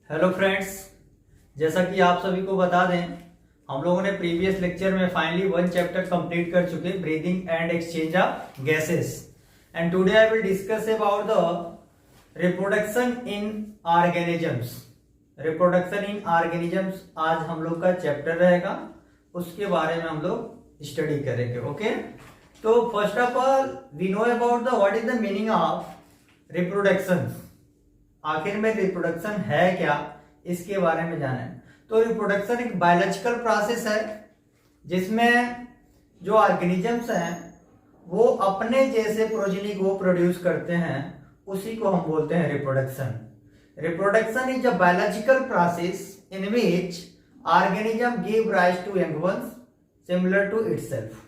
Hello friends, जैसा कि आप सभी को बता दें, हम लोगों ने प्रीवियस लेक्चर में फाइनली वन चैप्टर कंप्लीट कर चुके, breathing and exchange of gases. And today I will discuss about the reproduction in organisms. Reproduction in organisms आज हम लोग का चैप्टर रहेगा, उसके बारे में हम लोग स्टडी करेंगे। ओके, तो first of all we know about the what is the meaning of reproduction. आखिर में रिप्रोडक्शन है क्या, इसके बारे में जाने। तो रिप्रोडक्शन एक बायोलॉजिकल प्रोसेस है जिसमें जो ऑर्गेनिजम्स हैं वो अपने जैसे प्रोजेनी को प्रोड्यूस करते हैं, उसी को हम बोलते हैं reproduction. Reproduction is a biological process in which organism give rise to young ones similar to itself.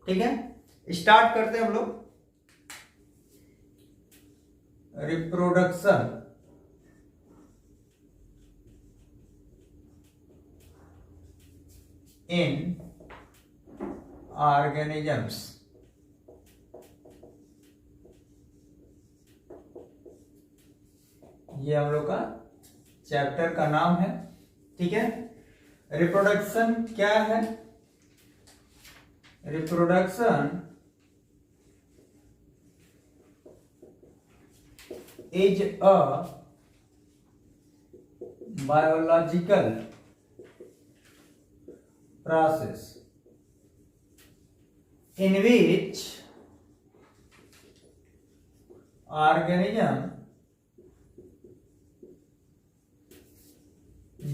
ठीक है, स्टार्ट करते हैं हम लोग। Reproduction in organisms. ये हम लोग का चैप्टर का नाम है। ठीक है, रिप्रोडक्शन क्या है? Reproduction is a biological process in which organism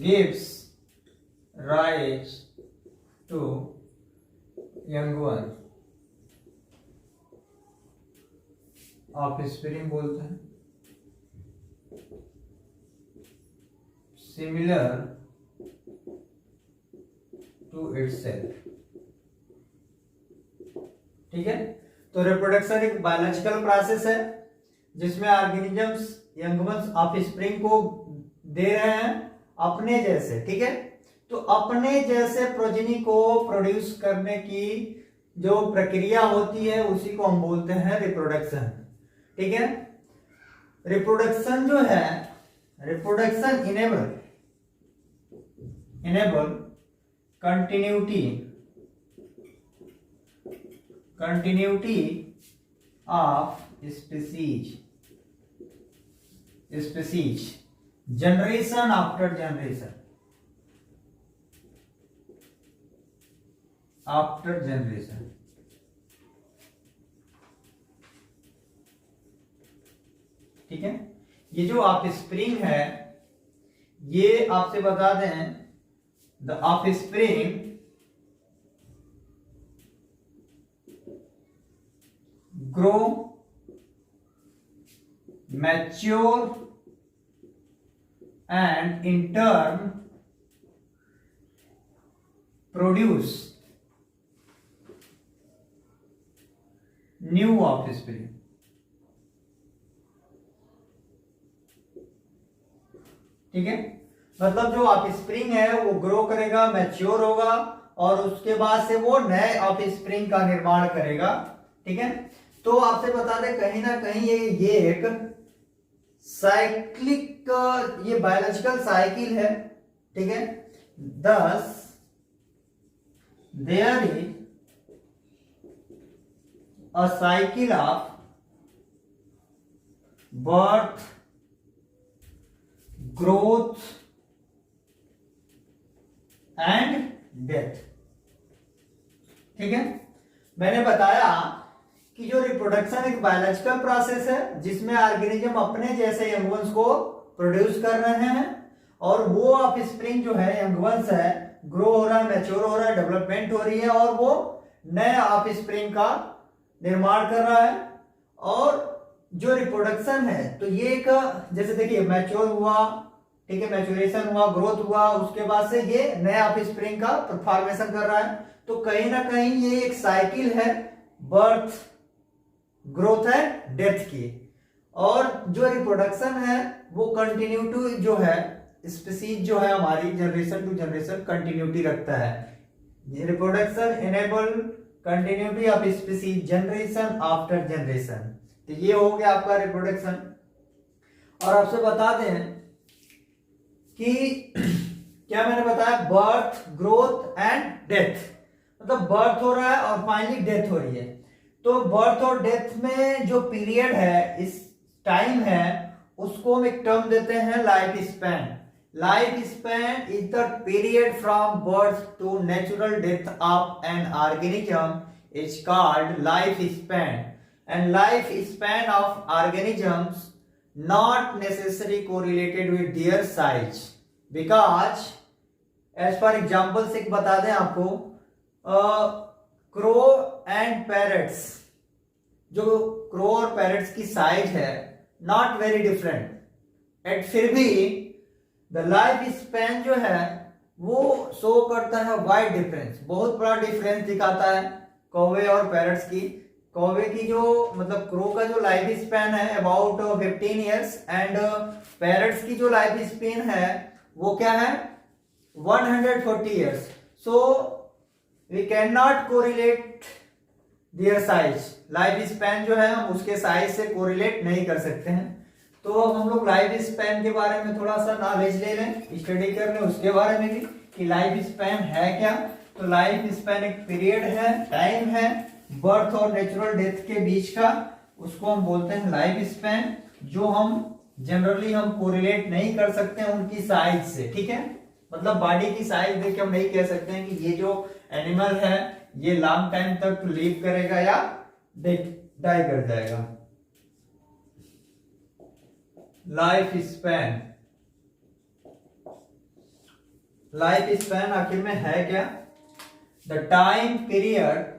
gives rise to young ones। Offspring बोलते हैं, सिमिलर टू इटसेल्फ। ठीक है, तो रिप्रोडक्शन एक बायोलॉजिकल प्रोसेस है जिसमें ऑर्गेनिजम्स यंग वंस ऑफस्प्रिंग को दे रहे हैं अपने जैसे। ठीक है, तो अपने जैसे प्रोजेनी को प्रोड्यूस करने की जो प्रक्रिया होती है उसी को हम बोलते हैं रिप्रोडक्शन। ठीक है, रिप्रोडक्शन जो है, reproduction enable continuity of species generation after generation ठीक है, ये जो ऑफस्प्रिंग है, ये आपसे बता दें, the offspring grow, mature and in turn produce new offspring. ठीक है, मतलब जो ऑफस्प्रिंग है वो ग्रो करेगा, मैच्योर होगा और उसके बाद से वो नए ऑफस्प्रिंग का निर्माण करेगा। ठीक है, तो आपसे बता दें कहीं ना कहीं ये एक साइक्लिक, ये बायोलॉजिकल साइकिल है। ठीक है, thus there is a cycle of birth, growth and death. ठीक है, मैंने बताया कि जो रिप्रोडक्शन एक बायोलॉजिकल प्रोसेस है जिसमें ऑर्गेनिज्म अपने जैसे यंग वंस को प्रोड्यूस कर रहे हैं और वो ऑफस्प्रिंग जो है, यंग वंस है, ग्रो हो रहा है, मैच्योर हो रहा है, डेवलपमेंट हो रही है और वो नए ऑफस्प्रिंग का निर्माण कर रहा है। और जो रिप्रोडक्शन है, तो ये एक, जैसे देखिए मैच्योर हुआ, ठीक है, मैच्योरेशन हुआ, ग्रोथ हुआ, उसके बाद से ये नया ऑफस्प्रिंग का फॉर्मेशन कर रहा है। तो कहीं ना कहीं ये एक साइकिल है बर्थ, ग्रोथ एंड डेथ की। और जो रिप्रोडक्शन है वो कंटिन्यूटी जो है, स्पीसीज जो है हमारी, जनरेशन टू जनरेशन कंटिन्यूटी रखता है। Reproduction enable continuity of species generation after generation. तो ये हो गया आपका रिप्रोडक्शन। और आपसे बता दें कि क्या मैंने बताया, बर्थ, ग्रोथ एंड डेथ, मतलब बर्थ हो रहा है और फाइनली डेथ हो रही है। तो बर्थ और डेथ में जो पीरियड है, इस टाइम है, उसको हम एक टर्म देते हैं life span. Life span is the period from birth to natural death of an organism is called life span. And life span of organisms not necessarily correlated with their size because as for examples एक बता दें आपको, crow and parrots, जो crow और parrots की size है not very different at, फिर भी द लाइफ स्पैन जो है वो शो करता है वाइड डिफरेंस, बहुत बड़ा डिफरेंस दिखाता है कौवे और पैरट्स की। कौवे की जो मतलब क्रो का जो लाइफ स्पैन है अबाउट 15 ईयर्स एंड पैरट्स की जो लाइफ स्पैन है वो क्या है 140 years. So we can not correlate their size. Life span जो है हम उसके साइज से कोरिलेट नहीं कर सकते हैं। तो हम लोग लाइफ स्पैन के बारे में थोड़ा सा नॉलेज ले लें, स्टडी कर लें उसके बारे में भी कि लाइफ स्पैन है क्या। तो लाइफ स्पैन एक पीरियड है, टाइम है बर्थ और नेचुरल डेथ के बीच का, उसको हम बोलते हैं लाइफ स्पैन, जो हम जनरली हम कोरिलेट नहीं कर सकते हैं उनकी साइज से। ठीक है, मतलब बॉडी की साइज देख के हम नहीं कह सकते हैं कि ये जो एनिमल है ये लॉन्ग टाइम तक लिव करेगा या डाई कर जाएगा। लाइफ स्पैन, लाइफ स्पैन आखिर में है क्या? The time period,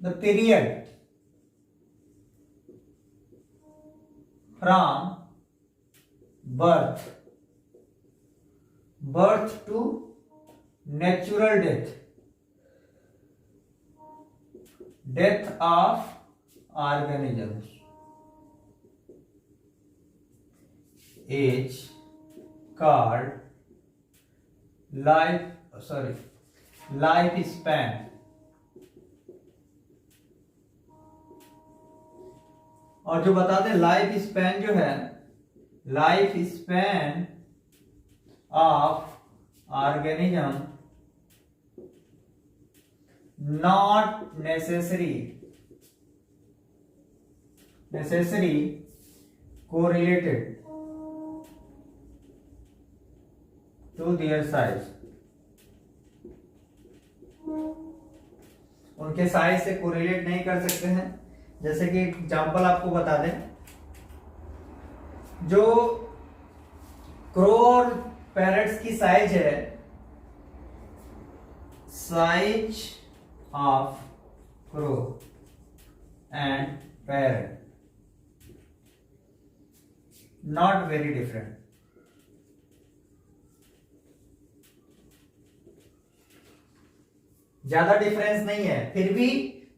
the period from birth to natural death of organisms is called life span। और जो बता दें लाइफ स्पैन जो है, life span of organism not necessary correlated to their size. उनके साइज से कोरिलेट नहीं कर सकते हैं। जैसे कि एग्जांपल आपको बता दें, जो क्रो और पैरट्स की साइज है, size of crow and parrot not very different. ज्यादा डिफरेंस नहीं है, फिर भी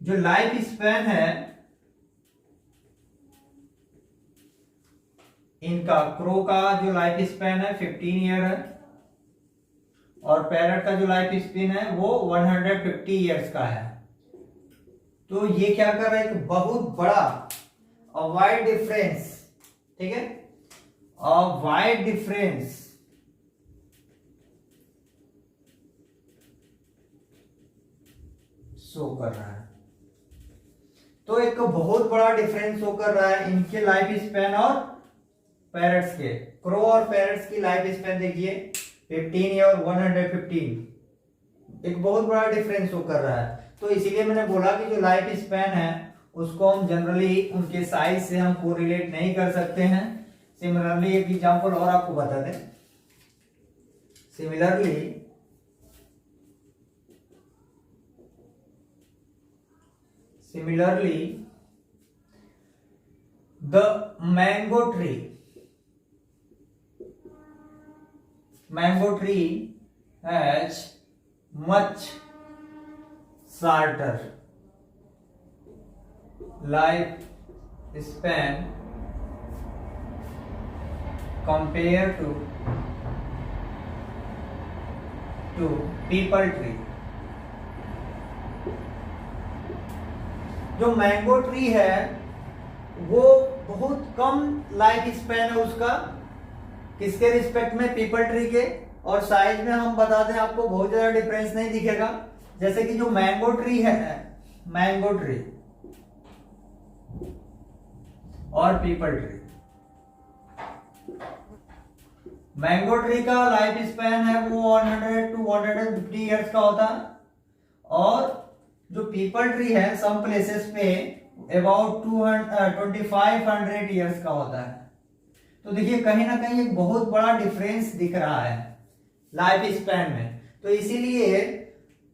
जो लाइफ स्पैन है इनका, क्रो का जो लाइफ स्पैन है 15 ईयर है और पैरट का जो लाइफ स्पैन है वो 150 ईयर्स का है। तो ये क्या कर रहा है, एक बहुत बड़ा वाइड डिफरेंस, ठीक है, वाइड डिफरेंस शो कर रहा है। तो एक बहुत बड़ा डिफरेंस शो कर रहा है इनके लाइफ स्पैन और पैरट्स के। क्रो और पैरट्स की लाइफ स्पैन देखिए 15 और 115, एक बहुत बड़ा डिफरेंस शो कर रहा है। तो इसीलिए मैंने बोला कि जो लाइफ स्पैन है उसको हम जनरली उनके साइज से हम कोरिलेट नहीं कर सकते हैं। सिमिलरली एक एग्जांपल और आपको बता दें, similarly the mango tree has much shorter life span compared to people tree। जो मैंगो ट्री है वो बहुत कम लाइफ स्पैन है उसका, किसके रिस्पेक्ट में? पीपल ट्री के। और साइज में हम बता दें आपको, बहुत ज्यादा डिफरेंस नहीं दिखेगा। जैसे कि जो मैंगो ट्री है, मैंगो ट्री और पीपल ट्री, मैंगो ट्री का लाइफ स्पैन है वो 100 to 150 ईयर्स का होता है, और जो पीपल ट्री है सम प्लेसेस पे अबाउट 2500 ईयर्स का होता है। तो देखिए कहीं ना कहीं एक बहुत बड़ा डिफरेंस दिख रहा है लाइफ स्पैन में। तो इसीलिए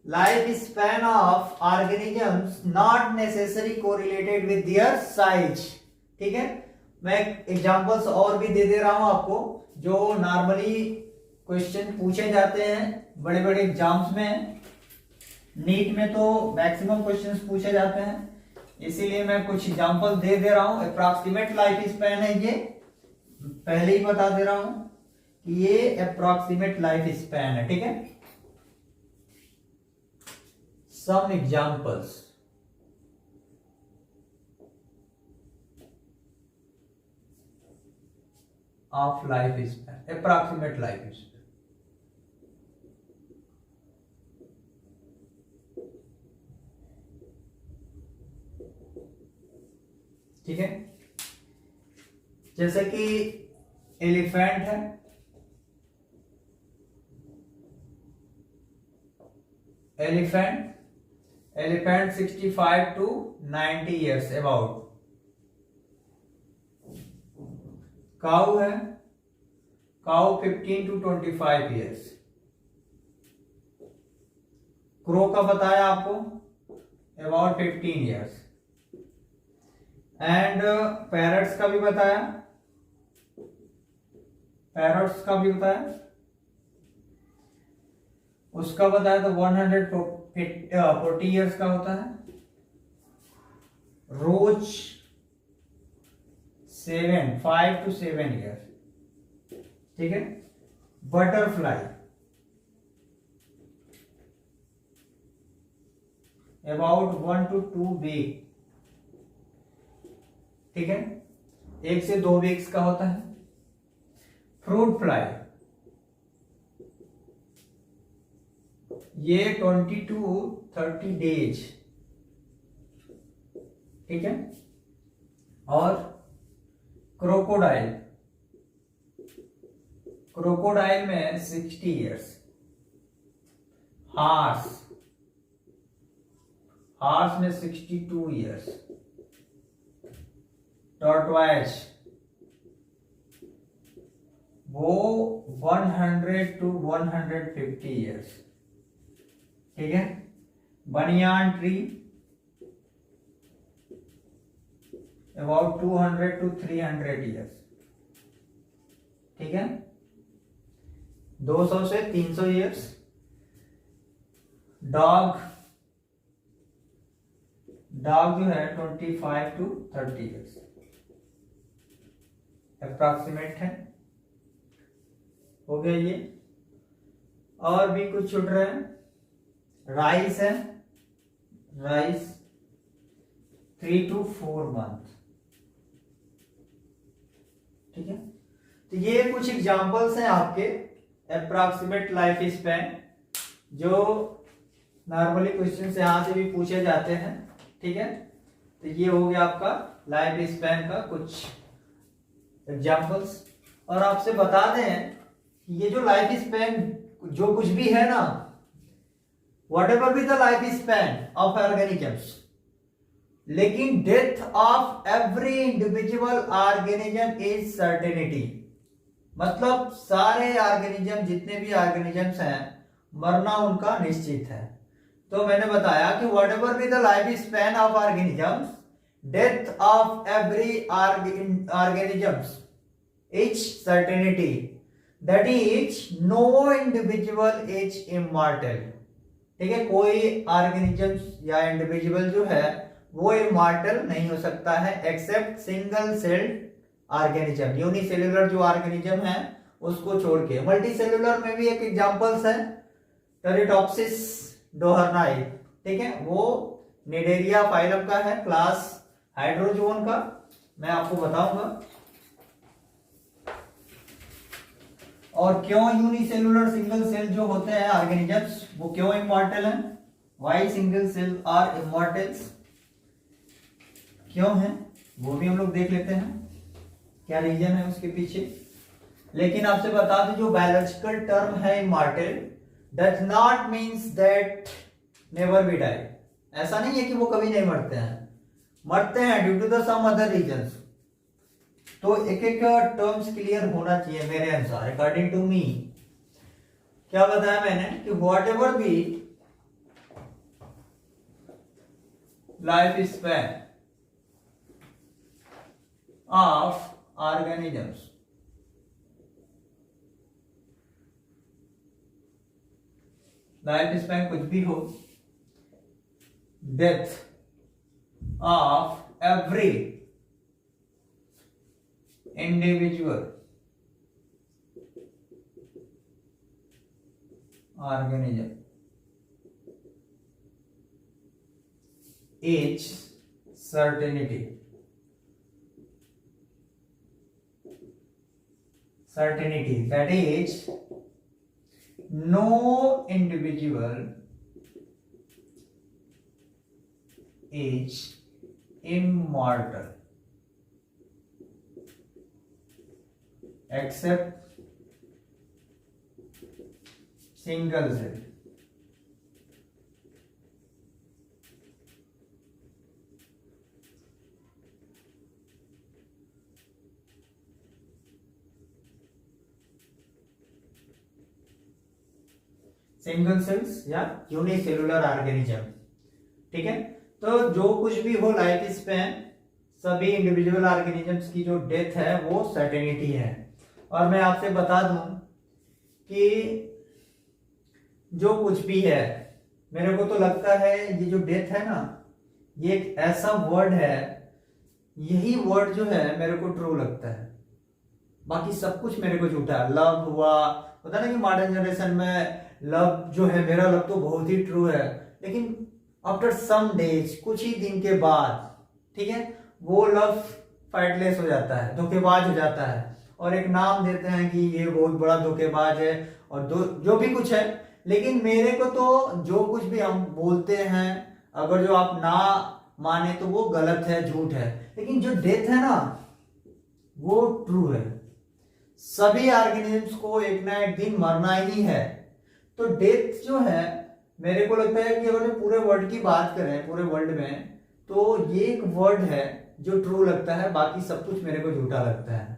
life span of organisms not necessary correlated with their size. ठीक है, मैं एग्जांपल्स और भी दे रहा हूं आपको जो नॉर्मली क्वेश्चन पूछे जाते हैं बड़े बड़े एग्जाम्स में। नीट में तो मैक्सिमम क्वेश्चंस पूछे जाते हैं, इसीलिए मैं कुछ एग्जांपल दे रहा हूं। अप्रॉक्सीमेट लाइफ स्पैन है ये, पहले ही बता दे रहा हूं कि ये अप्रॉक्सीमेट लाइफ स्पैन है। ठीक है, some examples. Of life span, approximate life span. ठीक है, जैसे कि एलिफेंट है, elephant 65 to 90 years about. Cow है, काऊ 15 to 25 ईयर्स। क्रो का बताया आपको अबाउट 15 ईयर्स। एंड पैरट्स का भी बताया, पैरट्स का भी बताया, उसका बताया तो 140 ईयर्स का होता है। रोज 5 to 7 ईयर्स। ठीक है, बटरफ्लाई अबाउट 1 to 2 वीक। ठीक है, 1 से 2 वीक्स का होता है। फ्रूट फ्लाई ये 20 to 30 डेज। ठीक है, और क्रोकोडाइल, क्रोकोडाइल में 60 ईयर्स। हार्स में 62 ईयर्स। टॉर्टवाइज वो 100 to 150 ईयर्स। ठीक है, banyan tree about 200 to 300 years. ठीक है, 200 से 300 ईयर्स। डॉग जो है 25 to 30 ईयर्स अप्रॉक्सीमेट है। हो गया ये, और भी कुछ छूट रहे हैं। राइस है, राइस 3 to 4 मंथ। ठीक है, तो ये कुछ एग्जांपल्स हैं आपके अप्रॉक्सीमेट लाइफ स्पैन जो नॉर्मली क्वेश्चन से यहां से भी पूछे जाते हैं। ठीक है, तो ये हो गया आपका लाइफ स्पैन का कुछ एग्जांपल्स। और आपसे बता दें ये जो लाइफ स्पैन जो कुछ भी है ना, whatever be the life span of organisms, लेकिन death of every individual organism is certainty. मतलब सारे ऑर्गेनिज्म, जितने भी ऑर्गेनिजम्स हैं, मरना उनका निश्चित है। तो मैंने बताया कि whatever be the life span of organisms, death of every organisms is certainty, that is no individual is immortal। ठीक है, कोई ऑर्गेनिजम्स या इंडिविजुअल जो है वो इमॉर्टल नहीं हो सकता है except single celled organism. Unicellular जो ऑर्गेनिज्म है उसको छोड़ के। मल्टी सेल्युलर में भी एक एग्जांपल्स है टेरिडोप्सिस डोहर्नाई। ठीक है, वो निडेरिया फाइलम का है, क्लास हाइड्रोजोन का। मैं आपको बताऊंगा और क्यों यूनिसेलुलर सिंगल सेल जो होते हैं ऑर्गेनिजम्स वो क्यों इमॉर्टल हैं? Why single cell are immortals, क्यों है वो भी हम लोग देख लेते हैं, क्या रीजन है उसके पीछे। लेकिन आपसे बता दूं जो बायोलॉजिकल टर्म है immortal does not means that never be die. ऐसा नहीं है कि वो कभी नहीं मरते हैं, मरते हैं due to the some other reasons. तो एक एक टर्म्स क्लियर होना चाहिए मेरे अनुसार, अकॉर्डिंग टू मी। क्या बताया मैंने कि what ever be life span of organisms, life span कुछ भी हो, death of every individual organism is certainty, that is no individual is immortal except single cell. Single cells या यूनिसेलुलर ऑर्गेनिज्म, ठीक है। तो जो कुछ भी हो लाइफ स्पैन, सभी इंडिविजुअल ऑर्गेनिजम्स की जो डेथ है वो सर्टेनिटी है। और मैं आपसे बता दूं कि जो कुछ भी है, मेरे को तो लगता है ये जो डेथ है ना, ये एक ऐसा वर्ड है, यही वर्ड जो है मेरे को ट्रू लगता है, बाकी सब कुछ मेरे को झूठा है। लव हुआ, पता ना कि मॉडर्न जनरेशन में लव जो है, मेरा लव तो बहुत ही ट्रू है, लेकिन आफ्टर सम डेज, कुछ ही दिन के बाद, ठीक है, वो लव फाइटलेस हो जाता है, धोखेबाज हो जाता है, और एक नाम देते हैं कि ये बहुत बड़ा धोखेबाज है और जो भी कुछ है। लेकिन मेरे को तो जो कुछ भी हम बोलते हैं, अगर जो आप ना माने तो वो गलत है, झूठ है, लेकिन जो डेथ है ना वो ट्रू है। सभी ऑर्गेनिजम्स को एक ना एक दिन मरना ही है। तो डेथ जो है, मेरे को लगता है कि अगर पूरे वर्ल्ड की बात करें, पूरे वर्ल्ड में, तो ये एक वर्ड है जो ट्रू लगता है, बाकी सब कुछ मेरे को झूठा लगता है।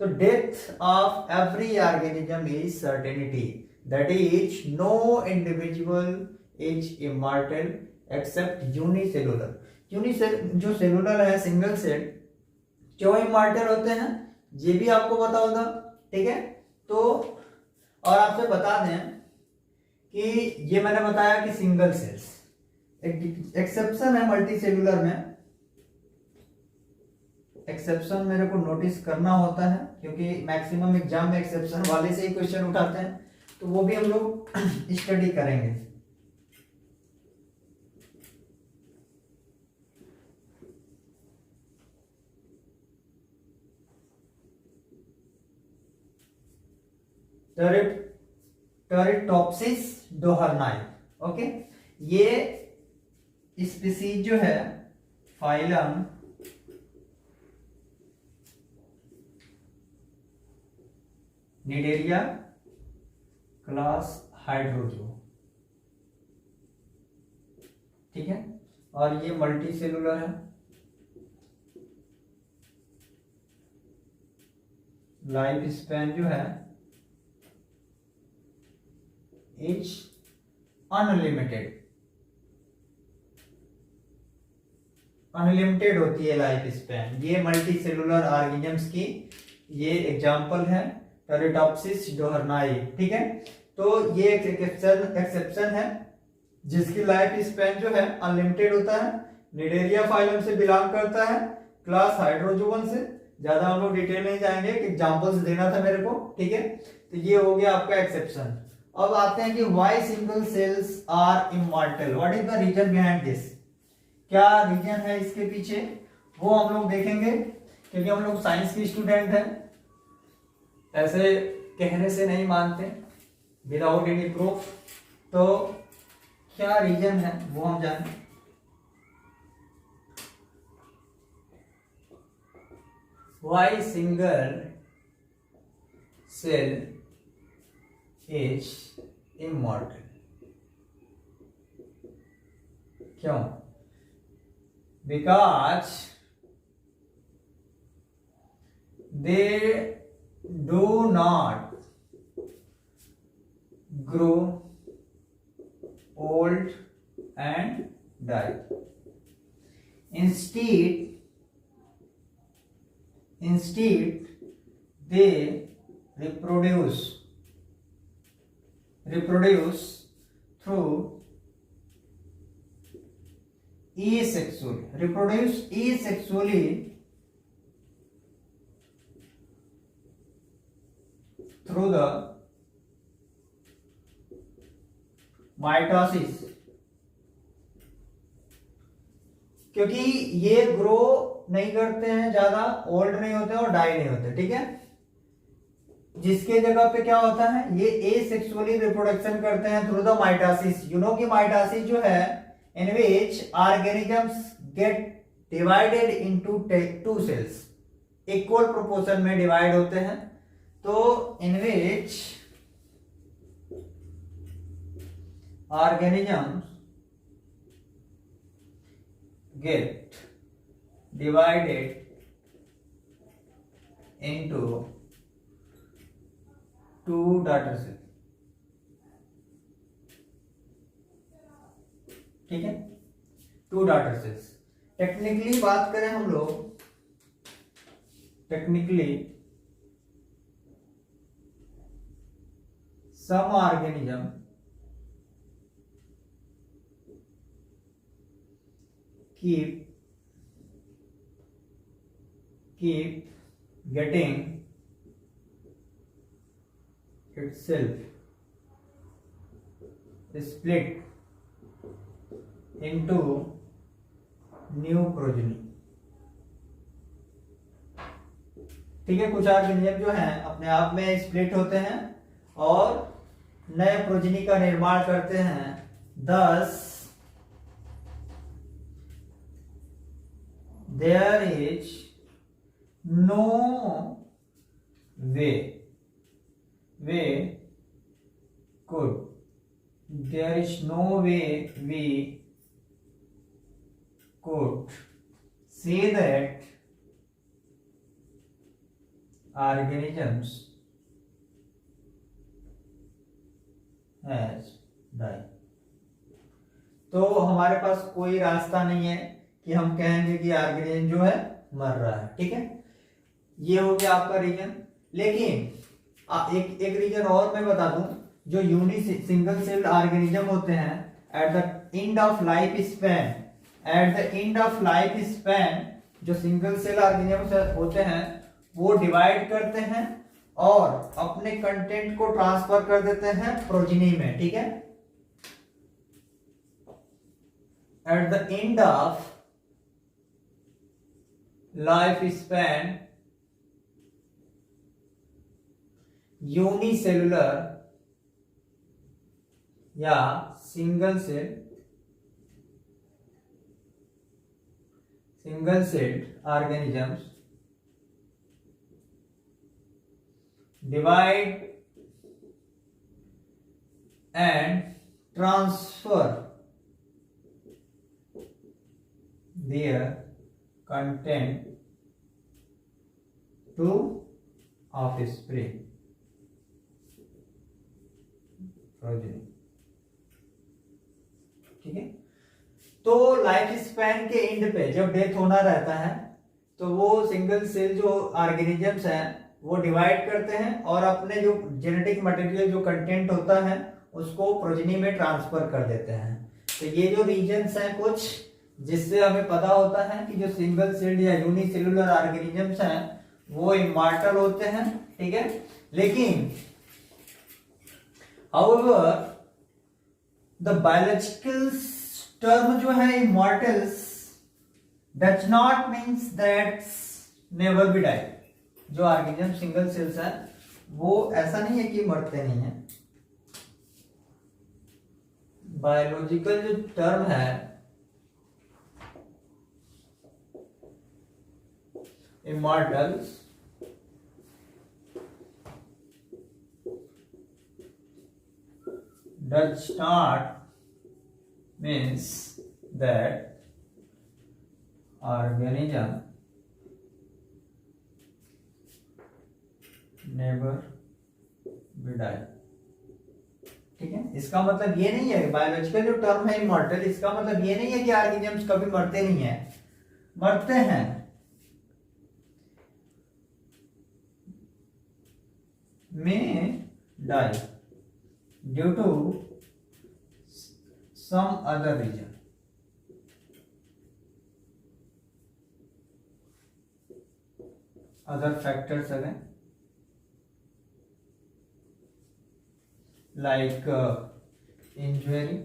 तो death of every organism is certainty, that is no individual is immortal except unicellular. जो सेलुलर है, सिंगल सेल, क्यों इमॉर्टल होते हैं ये भी आपको पता होगा, ठीक है। तो और आपसे बता दें कि ये मैंने बताया कि सिंगल सेल्स, एक एक्सेप्शन है मल्टी सेलुलर में, एक्सेप्शन मेरे को नोटिस करना होता है क्योंकि मैक्सिमम एग्जाम में एक्सेप्शन वाले से ही क्वेश्चन उठाते हैं, तो वो भी हम लोग स्टडी करेंगे। टेरिटॉप्सिस डोहरनाई, ओके। ये स्पीसीज जो है फाइलम निडेरिया, क्लास हाइड्रोजो, ठीक है, और ये मल्टी सेलुलर है, लाइफ स्पैन जो है इज अनलिमिटेड, अनलिमिटेड होती है लाइफ स्पैन। ये मल्टी सेलुलर ऑर्गेनिजम्स की ये एग्जांपल है, टेरिटॉप्सिस डोहरनाई, ठीक है। तो ये एक एक्सेप्शन है जिसकी लाइफ स्पैन जो है अनलिमिटेड होता है, निडेरिया फाइलम से बिलोंग करता है, क्लास हाइड्रोजोवन से। ज्यादा हम लोग डिटेल नहीं जाएंगे, एग्जांपल्स देना था मेरे को, ठीक है। तो ये हो गया आपका एक्सेप्शन। अब आते हैं कि why single cells are immortal, what is the reason behind this, क्या रीजन है इसके पीछे, वो हम लोग देखेंगे क्योंकि हम लोग साइंस के स्टूडेंट हैं। ऐसे कहने से नहीं मानते, विदाउट एनी प्रूफ। तो क्या रीजन है वो हम जानें। Why single cell is immortal? क्यों? Because they do not grow old and die. Instead they reproduce through asexually through the mitosis. क्योंकि ये ग्रो नहीं करते हैं, ज्यादा ओल्ड नहीं होते और डाई नहीं होते, ठीक है। जिसके जगह पे क्या होता है, ये एसेक्सुअली रिप्रोडक्शन करते हैं through the mitosis. You know कि माइटोसिस जो है, in which organisms get divided into two cells, equal proportion में डिवाइड होते हैं। तो इन विच organisms get divided into two daughter cells, ठीक है, टू daughter cells। टेक्निकली बात करें हम लोग, technically some organism keep getting itself split into new progeny, ठीक है। कुछ ऑर्गेनिज्म जो हैं अपने आप में स्प्लिट होते हैं और नए प्रोजेनी का निर्माण करते हैं। thus there is no way we could say that organisms has died। तो हमारे पास कोई रास्ता नहीं है कि हम कहेंगे कि ऑर्गेनिज्म जो है मर रहा है, ठीक है। ये हो गया आपका रीजन। लेकिन एक रीजन और मैं बता दूं, जो सिंगल सेल ऑर्गेनिज्म होते हैं, eight the end of life span जो सिंगल सेल ऑर्गेनिज्म होते हैं वो डिवाइड करते हैं और अपने कंटेंट को ट्रांसफर कर देते हैं प्रोजेनी में, ठीक है। At the end of life span unicellular या single celled organisms divide and transfer their content to offspring progeny, ठीक है। तो लाइफ स्पैन के एंड पे जब डेथ होना रहता है तो वो सिंगल सेल जो ऑर्गेनिजम्स हैं वो डिवाइड करते हैं और अपने जो जेनेटिक मटेरियल जो कंटेंट होता है उसको प्रोजेनी में ट्रांसफर कर देते हैं। तो ये जो रीजन्स हैं कुछ जिससे हमें पता होता है कि जो सिंगल सेल्ड या यूनिसेलुलर ऑर्गेनिजम्स हैं वो इमॉर्टल होते हैं, ठीक है। लेकिन however the biological टर्म जो है immortals does not means that never be die. जो ऑर्गेनिज्म सिंगल सेल्स है वो ऐसा नहीं है कि मरते नहीं है। बायोलॉजिकल जो टर्म है, immortals, does not means that organism never will die। ठीक है, इसका मतलब ये नहीं है, बायोलॉजिकल जो टर्म है इमॉर्टल, इसका मतलब ये नहीं है कि ऑर्गेनिजम्स कभी मरते नहीं है, मरते हैं। may die due to some other reason। other factors again like injury।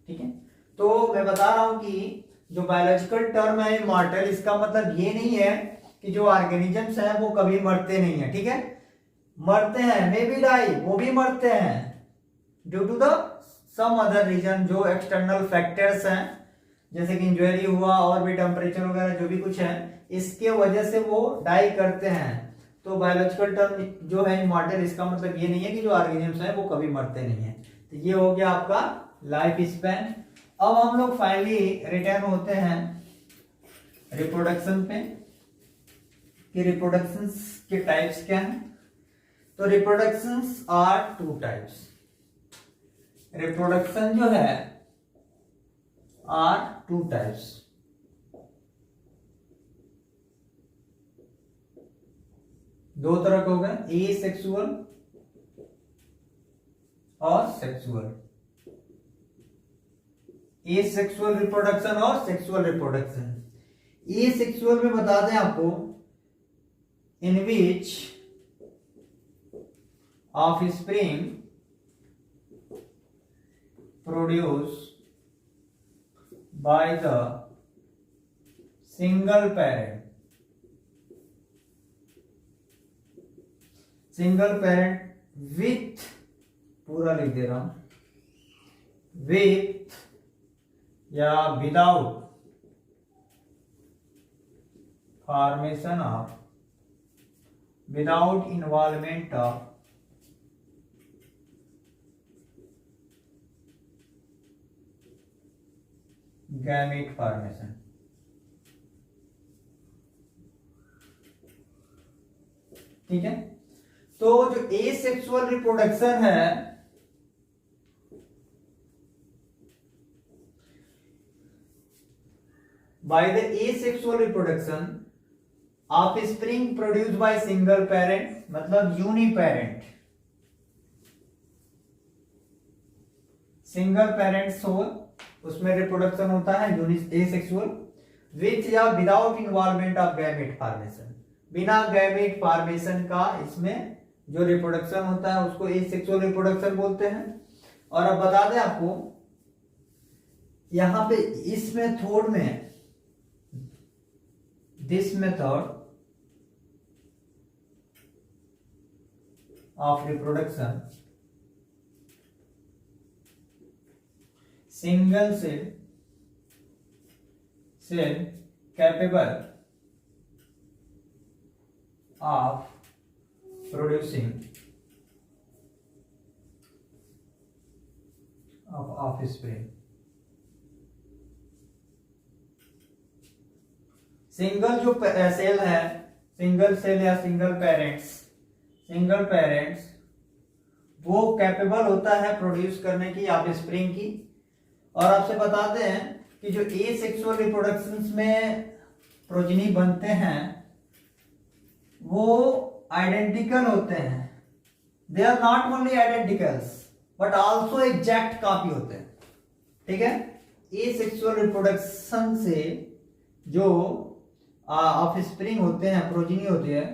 ठीक है, तो मैं बता रहा हूं कि जो बायोलॉजिकल टर्म है इमॉर्टल, इसका मतलब ये नहीं है कि जो ऑर्गेनिजम्स हैं वो कभी मरते नहीं है। ठीक है, मरते हैं, मे बी डाई, वो भी मरते हैं due to the some other reason, जो एक्सटर्नल फैक्टर्स हैं, जैसे कि इंजरी हुआ और भी टेम्परेचर वगैरह जो भी कुछ है, इसके वजह से वो डाई करते हैं। तो बायोलॉजिकल टर्म जो है इमॉर्टल, इसका मतलब ये नहीं है कि जो ऑर्गेनिजम्स हैं वो कभी मरते नहीं है। तो ये हो गया आपका लाइफ स्पैन। अब हम लोग फाइनली रिटर्न होते हैं रिप्रोडक्शन पे, कि रिप्रोडक्शन के टाइप्स क्या हैं। तो reproductions are two types. Reproduction जो है आर टू टाइप्स। दो तरह के हो गए, ए सेक्सुअल और सेक्सुअल। ए सेक्सुअल रिप्रोडक्शन और सेक्सुअल रिप्रोडक्शन। ए सेक्सुअल में बता दें आपको, इन विच offspring produced by the single parent, single parent with, पूरा लिख दे रहा हूं, with या without formation of, without involvement of gamete formation. ठीक है, तो जो एसेक्सुअल रिप्रोडक्शन है, by the asexual reproduction offspring produced by single parent, मतलब यूनी पेरेंट, सिंगल पेरेंट्स हो, उसमें रिप्रोडक्शन होता है एसेक्सुअल, विथ या without involvement of gamete formation, बिना गैमेट फॉर्मेशन का इसमें जो रिप्रोडक्शन होता है उसको एसेक्सुअल रिप्रोडक्शन बोलते हैं। और अब बता दें आपको, यहां पे इस मेथड में, this method of reproduction, single cell capable of producing of offspring। Single जो सेल है, सिंगल सेल या सिंगल पेरेंट्स वो कैपेबल होता है प्रोड्यूस करने की ऑफस्प्रिंग की। और आपसे बताते हैं कि जो एसेक्सुअल रिप्रोडक्शंस में प्रोजेनी बनते हैं वो आइडेंटिकल होते हैं। They are not only identicals but also exact copy होते हैं। ठीक है, एसेक्सुअल रिप्रोडक्शन से जो ऑफस्प्रिंग होते हैं, प्रोजेनी होती है,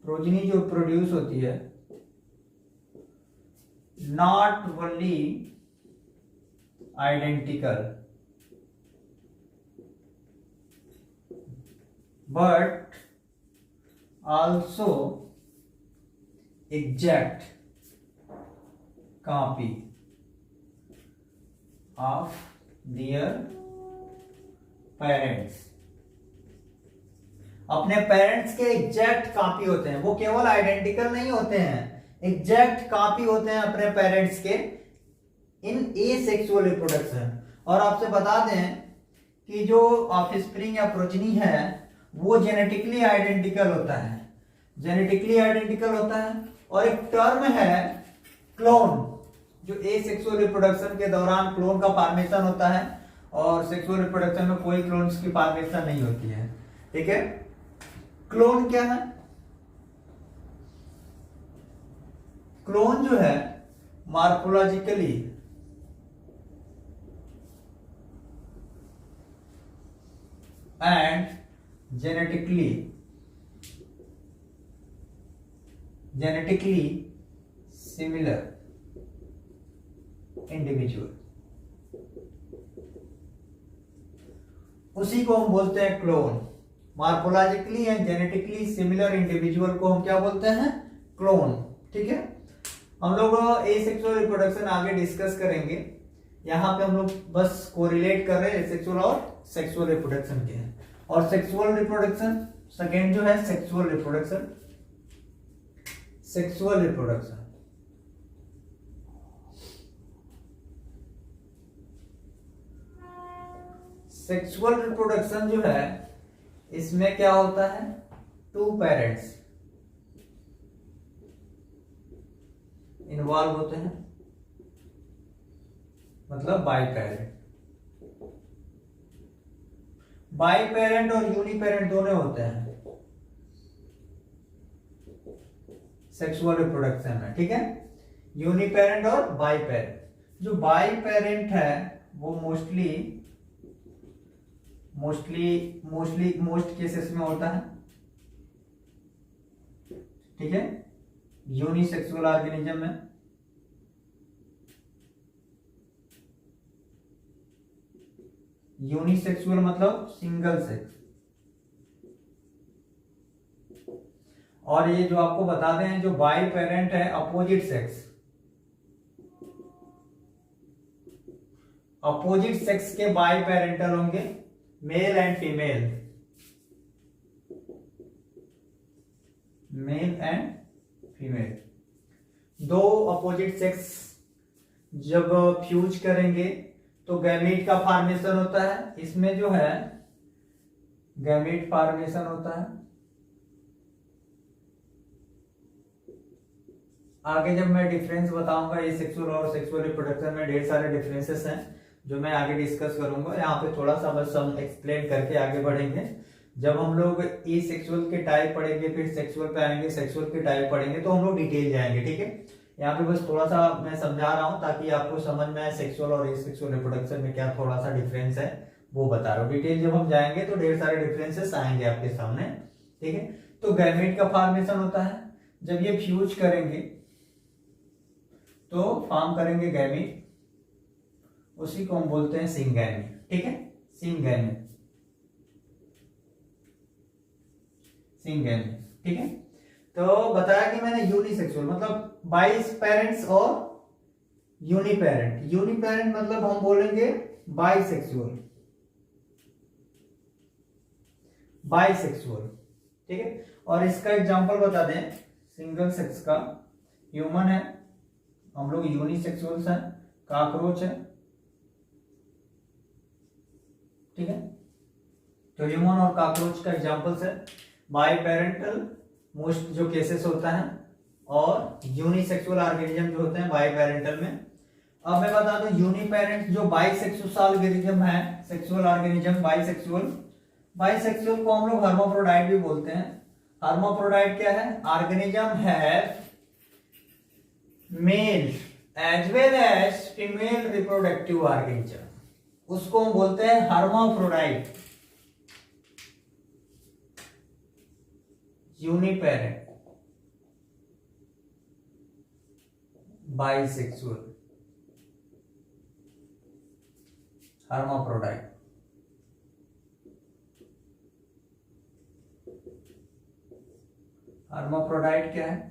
प्रोजेनी जो प्रोड्यूस होती है, not only identical but also exact copy of their parents। अपने पेरेंट्स के एग्जैक्ट कॉपी होते हैं, वो केवल आइडेंटिकल नहीं होते हैं, एग्जैक्ट कॉपी होते हैं अपने पेरेंट्स के इन एसेक्सुअल रिप्रोडक्शन। और आपसे बता दें कि जो ऑफस्प्रिंग या प्रोजनी है वो जेनेटिकली आइडेंटिकल होता है, जेनेटिकली आइडेंटिकल होता है। और एक टर्म है क्लोन, जो एसेक्सुअल रिप्रोडक्शन के दौरान क्लोन का फॉर्मेशन होता है, और सेक्सुअल रिप्रोडक्शन में कोई क्लोन्स की फॉर्मेशन नहीं होती है। ठीक है, क्लोन क्या है? क्लोन जो है morphologically and genetically similar individual, उसी को हम बोलते हैं clone. Morphologically and genetically similar individual को हम क्या बोलते हैं? क्लोन। ठीक है, हम लोग एसेक्सुअल रिप्रोडक्शन आगे डिस्कस करेंगे, यहाँ पे हम लोग बस कोरिलेट कर रहे हैं एसेक्सुअल और सेक्सुअल रिप्रोडक्शन के हैं। और सेक्सुअल रिप्रोडक्शन सेकेंड जो है sexual reproduction, sexual reproduction sexual reproduction जो है इसमें क्या होता है? टू पेरेंट्स इन्वॉल्व होते हैं, मतलब बाई पेरेंट। बाई पेरेंट और यूनी पेरेंट दोनों होते हैं सेक्सुअल रिप्रोडक्शन में। ठीक है, यूनी पेरेंट और बाई पेरेंट। जो बाई पेरेंट है वो मोस्ट केसेस में होता है। ठीक है, यूनिसेक्सुअल ऑर्गेनिज्म में यूनिसेक्सुअल मतलब सिंगल सेक्स। और ये जो आपको बता दें, जो बाई पेरेंट है अपोजिट सेक्स, अपोजिट सेक्स के बाई पेरेंटल होंगे, male and female, male and female. दो अपोजिट सेक्स जब फ्यूज करेंगे तो गैमीट का फॉर्मेशन होता है। इसमें जो है गैमीट फॉर्मेशन होता है। आगे जब मैं डिफरेंस बताऊंगा एसेक्सुअल और सेक्सुअल रिप्रोडक्शन में ढेर सारे डिफरेंसेस हैं जो मैं आगे डिस्कस करूंगा। यहाँ पे थोड़ा सा बस हम एक्सप्लेन करके आगे बढ़ेंगे। जब हम लोग एसेक्सुअल के टाइप पढ़ेंगे फिर सेक्सुअल पे आएंगे, सेक्सुअल के टाइप पढ़ेंगे तो हम लोग डिटेल जाएंगे। ठीक है, यहाँ पे बस थोड़ा सा मैं समझा रहा हूँ ताकि आपको समझ में आए सेक्सुअल और एसेक्सुअल रिप्रोडक्शन में क्या थोड़ा सा डिफरेंस है वो बता रहा हूँ। डिटेल जब हम जाएंगे तो ढेर सारे डिफरेंसेस आएंगे आपके सामने। ठीक है, तो गैमेट का फॉर्मेशन होता है, जब ये फ्यूज करेंगे तो फॉर्म करेंगे गैमीट, उसी को हम बोलते हैं सिंगैमी। ठीक है, सिंगैमी, सिंगैमी। ठीक है, तो बताया कि मैंने यूनिसेक्सुअल मतलब बाई पेरेंट्स और यूनी पेरेंट। यूनी पेरेंट मतलब हम बोलेंगे बाईसेक्सुअल, बाईसेक्सुअल। ठीक है, और इसका एग्जांपल बता दें सिंगल सेक्स का, ह्यूमन है, हम लोग यूनिसेक्सुअल्स हैं, कॉकरोच है। ठीक है, तो ह्यूमन और कॉकरोच का एग्जांपल्स है। बाई पेरेंटल मोस्ट जो केसेस होता है, और यूनिसेक्सुअल ऑर्गेनिज्म जो होते हैं बाई पेरेंटल में। अब मैं बता दूं यूनी पेरेंट जो बाईसेक्सुअल ऑर्गेनिज्म है, सेक्सुअल ऑर्गेनिज्म बाईसेक्सुअल, बाईसेक्सुअल को हम लोग हर्माफ्रोडाइट भी बोलते हैं। हर्माफ्रोडाइट क्या है? ऑर्गेनिज्म है male as well as female reproductive organism, उसको हम बोलते हैं hermaphrodite. Uniparent, bisexual, hermaphrodite. Hermaphrodite क्या है?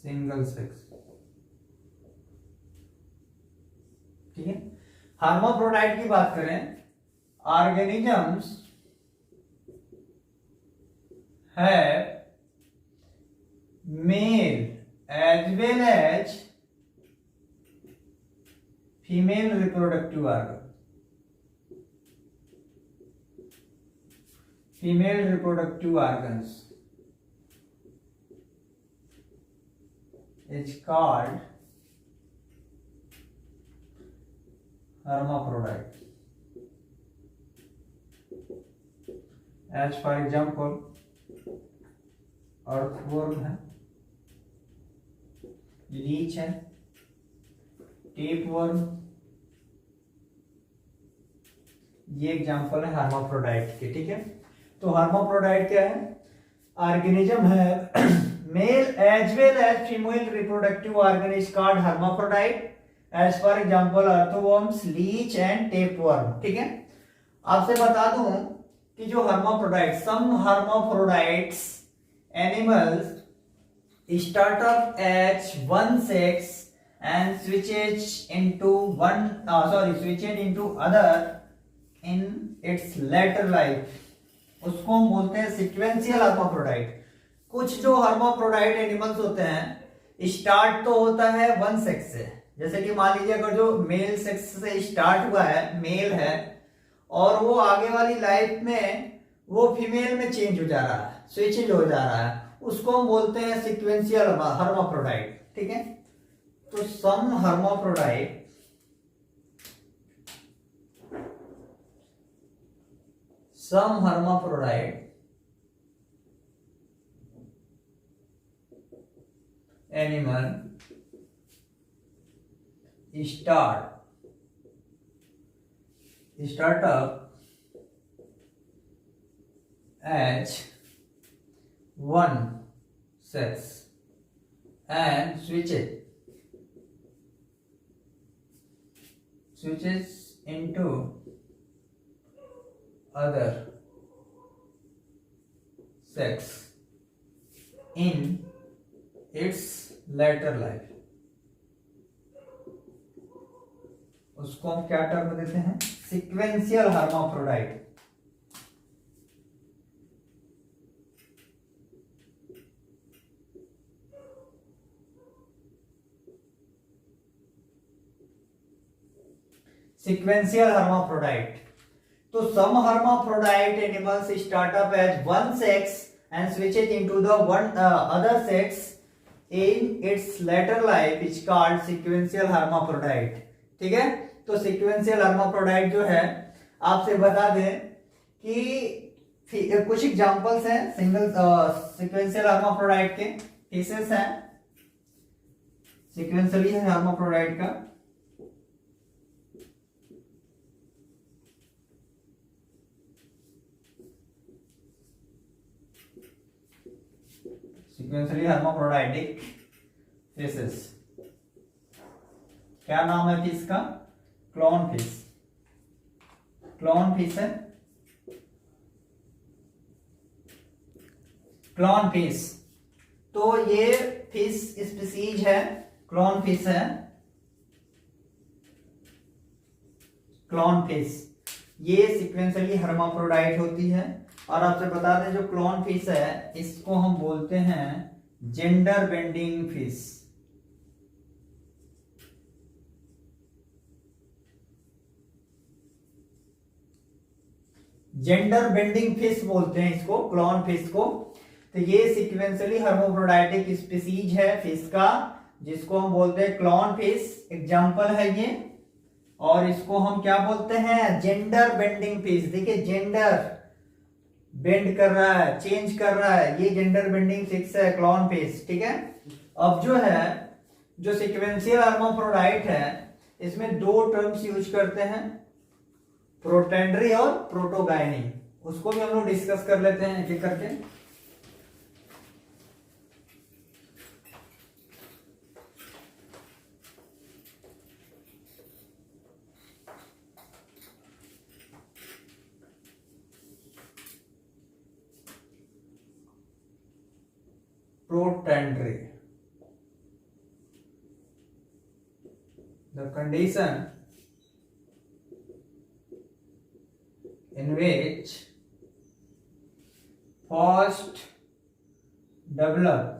Single sex. ठीक है। हर्माफ्रोडाइट की बात करें, organisms have male as well as female reproductive organ. Female reproductive organs is called hermaphrodite. As for example, earthworm है, लीच है, टेपवर्म, ये एग्जांपल है hermaphrodite के। ठीक है। तो hermaphrodite क्या है? ऑर्गेनिज्म है male as well as female reproductive organ is called hermaphrodite. As for example, earthworms, leech and tapeworm. ठीक है। आपसे बता दूं कि जो hermaphrodite, some hermaphrodites animals start up as one sex and switches into other in its later life. उसको हम बोलते हैं sequential hermaphrodite. कुछ जो हर्माफ्रोडाइट एनिमल्स होते हैं, स्टार्ट तो होता है वन सेक्स से, जैसे कि मान लीजिए अगर जो मेल सेक्स से स्टार्ट हुआ है, मेल है, और वो आगे वाली लाइफ में वो फीमेल में चेंज हो जा रहा है, स्विचिंग हो जा रहा है, उसको हम बोलते हैं सीक्वेंशियल हर्माफ्रोडाइट। ठीक है। तो सम hermaphrodite animal start up as one sex and switches into other sex in its later life. उसको हम क्या टर्म देते हैं? Sequential hermaphrodite. Sequential hermaphrodite. तो सम hermaphrodite animals start up as one sex and switches into the other sex in its later life is called sequential hermaphrodite. ठीक है। तो sequential hermaphrodite जो है, आपसे बता दें कि कुछ एग्जांपल्स हैं सिंगल sequential hermaphrodite के, केसेस हैं sequentially hermaphrodite का। Sequentially hermaphroditic fishes. क्या नाम है फिश का? Clone fish. क्लॉन फिश है, क्लॉन फिश। तो ये फिश स्पीसीज है, क्लॉन फिश है, क्लॉन फिश। ये सीक्वेंशियली hermaphrodite होती है। और आपसे बता दें जो क्लॉन फिश है, इसको हम बोलते हैं gender bending fish. Gender bending fish बोलते हैं इसको, क्लॉन फिश को। तो ये सीक्वेंशियली hermaphroditic स्पीसीज है फिश का, जिसको हम बोलते हैं क्लॉन फिश। एग्जांपल है ये। और इसको हम क्या बोलते हैं? Gender bending fish. देखिए जेंडर बेंड कर रहा है, चेंज कर रहा है, ये जेंडर बेंडिंग फिश है, क्लॉन फिश। ठीक है। अब जो है, जो सीक्वेंशियल hermaphrodite है, इसमें दो टर्म्स यूज करते हैं, प्रोटेंडरी और प्रोटोगाइनी। उसको भी हम लोग डिस्कस कर लेते हैं एक एक करके। protandry. The condition in which first develops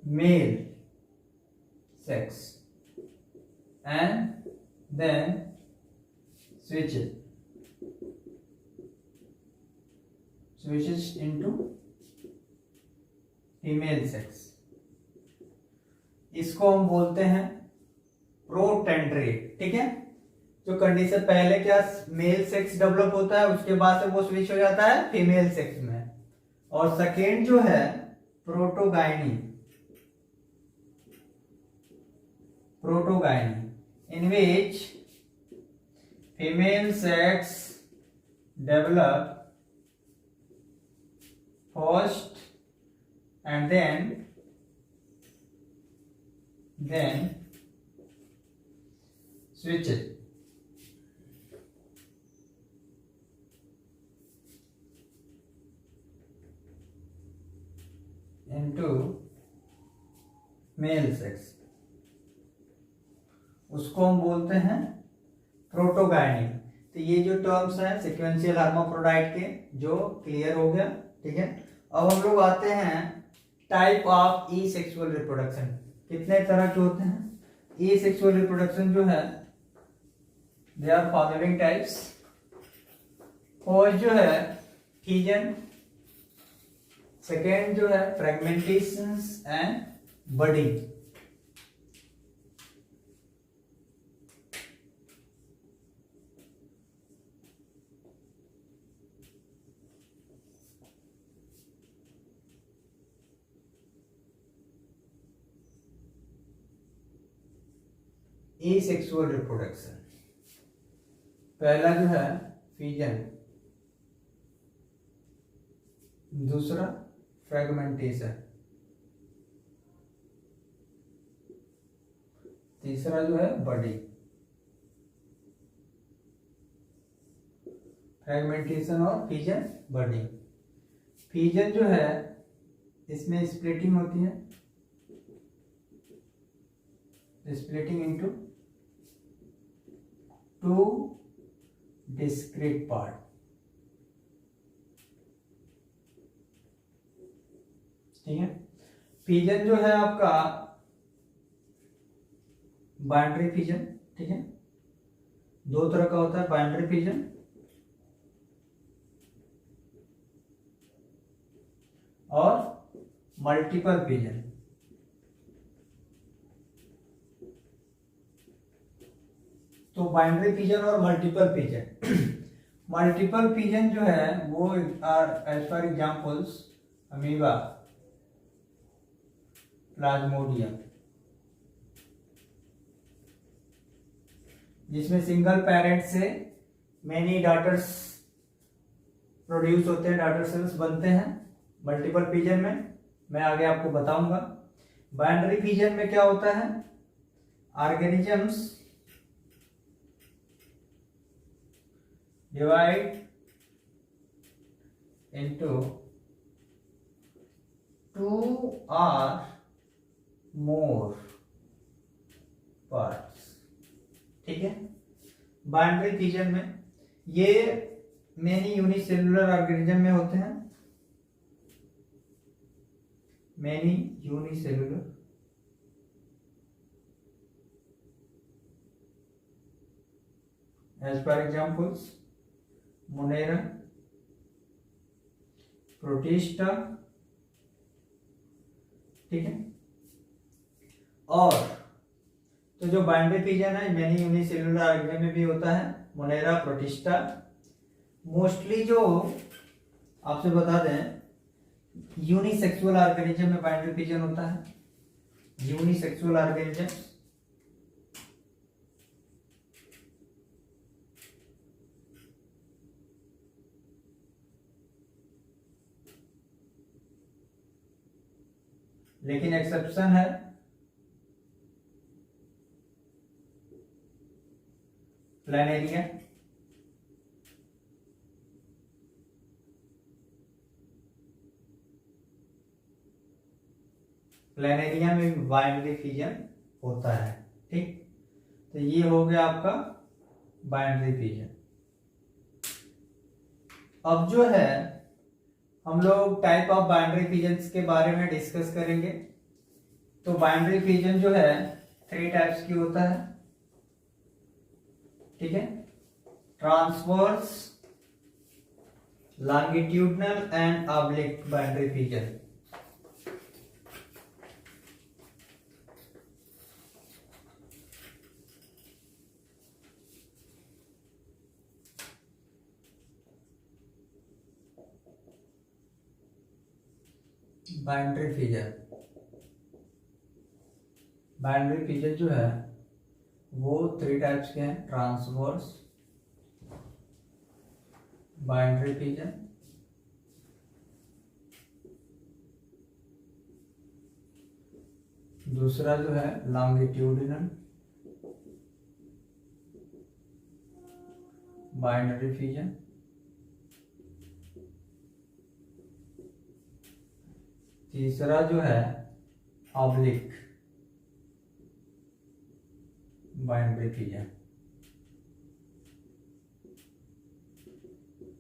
male sex and then switches into female sex, इसको हम बोलते हैं प्रोटेंड्री। ठीक है, जो कंडीशन पहले क्या मेल सेक्स डेवलप होता है, उसके बाद से वो स्विच हो जाता है फीमेल सेक्स में। और सेकेंड जो है protogyny, in which female sex develop first and then switch it into male sex, उसको हम बोलते हैं प्रोटोगाइनी। तो ये जो टर्म्स हैं सिक्वेंशियल हर्माफ्रोडाइट के, जो क्लियर हो गया। ठीक है, अब हम लोग आते हैं type of E sexual reproduction. कितने तरह के होते हैं ई सेक्सुअल रिप्रोडक्शन जो है, they are following types. First जो है फीजन, सेकेंड जो है fragmentation and budding. Asexual reproduction, पहला जो है फीजन, दूसरा फ्रेगमेंटेशन, तीसरा जो है बडी। फ्रेगमेंटेशन और फीजन, बडी। फीजन जो है इसमें स्प्लिटिंग होती है, splitting into two discrete part. ठीक है, फीजन जो है आपका बाइनरी फीजन। ठीक है, दो तरह का होता है, बाइनरी फीजन और मल्टीपल फीजन। तो बाइनरी फीजन और मल्टीपल फीजन। मल्टीपल फीजन जो है वो are as for examples amoeba, plasmodium, जिसमें सिंगल पेरेंट से मेनी डॉटर्स प्रोड्यूस होते हैं, डॉटर सेल्स बनते हैं। मल्टीपल फीजन में मैं आगे आपको बताऊंगा। बाइनरी फीजन में क्या होता है, organisms divide into two or more parts। ठीक है, बाइनरी फीजन में ये मेनी यूनिसेलुलर ऑर्गेनिज्म में होते हैं, many unicellular as per examples Monera, protista. ठीक है, और तो जो बाइनरी फीजन है मेनी यूनिसेलुलर ऑर्गेनिज्म में भी होता है, मोनेरा, प्रोटिस्टा। मोस्टली जो आपसे बता दें, यूनिसेक्सुअल ऑर्गेनिज्म में बाइनरी फीजन होता है। यूनिसेक्सुअल ऑर्गेनिज्म लेकिन एक्सेप्शन है प्लानेरिया, प्लेनेरिया में भी बाइनरी फिजन होता है। ठीक, तो ये हो गया आपका बाइनरी फिजन। अब जो है हम लोग टाइप ऑफ बाइनरी फिजन्स के बारे में डिस्कस करेंगे। तो बाइनरी फिजन जो है 3 टाइप्स की होता है। ठीक है, transverse, longitudinal and oblique binary fission. Binary fission, binary fission जो है वो 3 टाइप्स के हैं। ट्रांसवर्स बाइनरी फिजन, दूसरा जो है लॉन्गिट्यूडिनल बाइनरी फिजन, तीसरा जो है ऑब्लिक बाइनरी फिजन।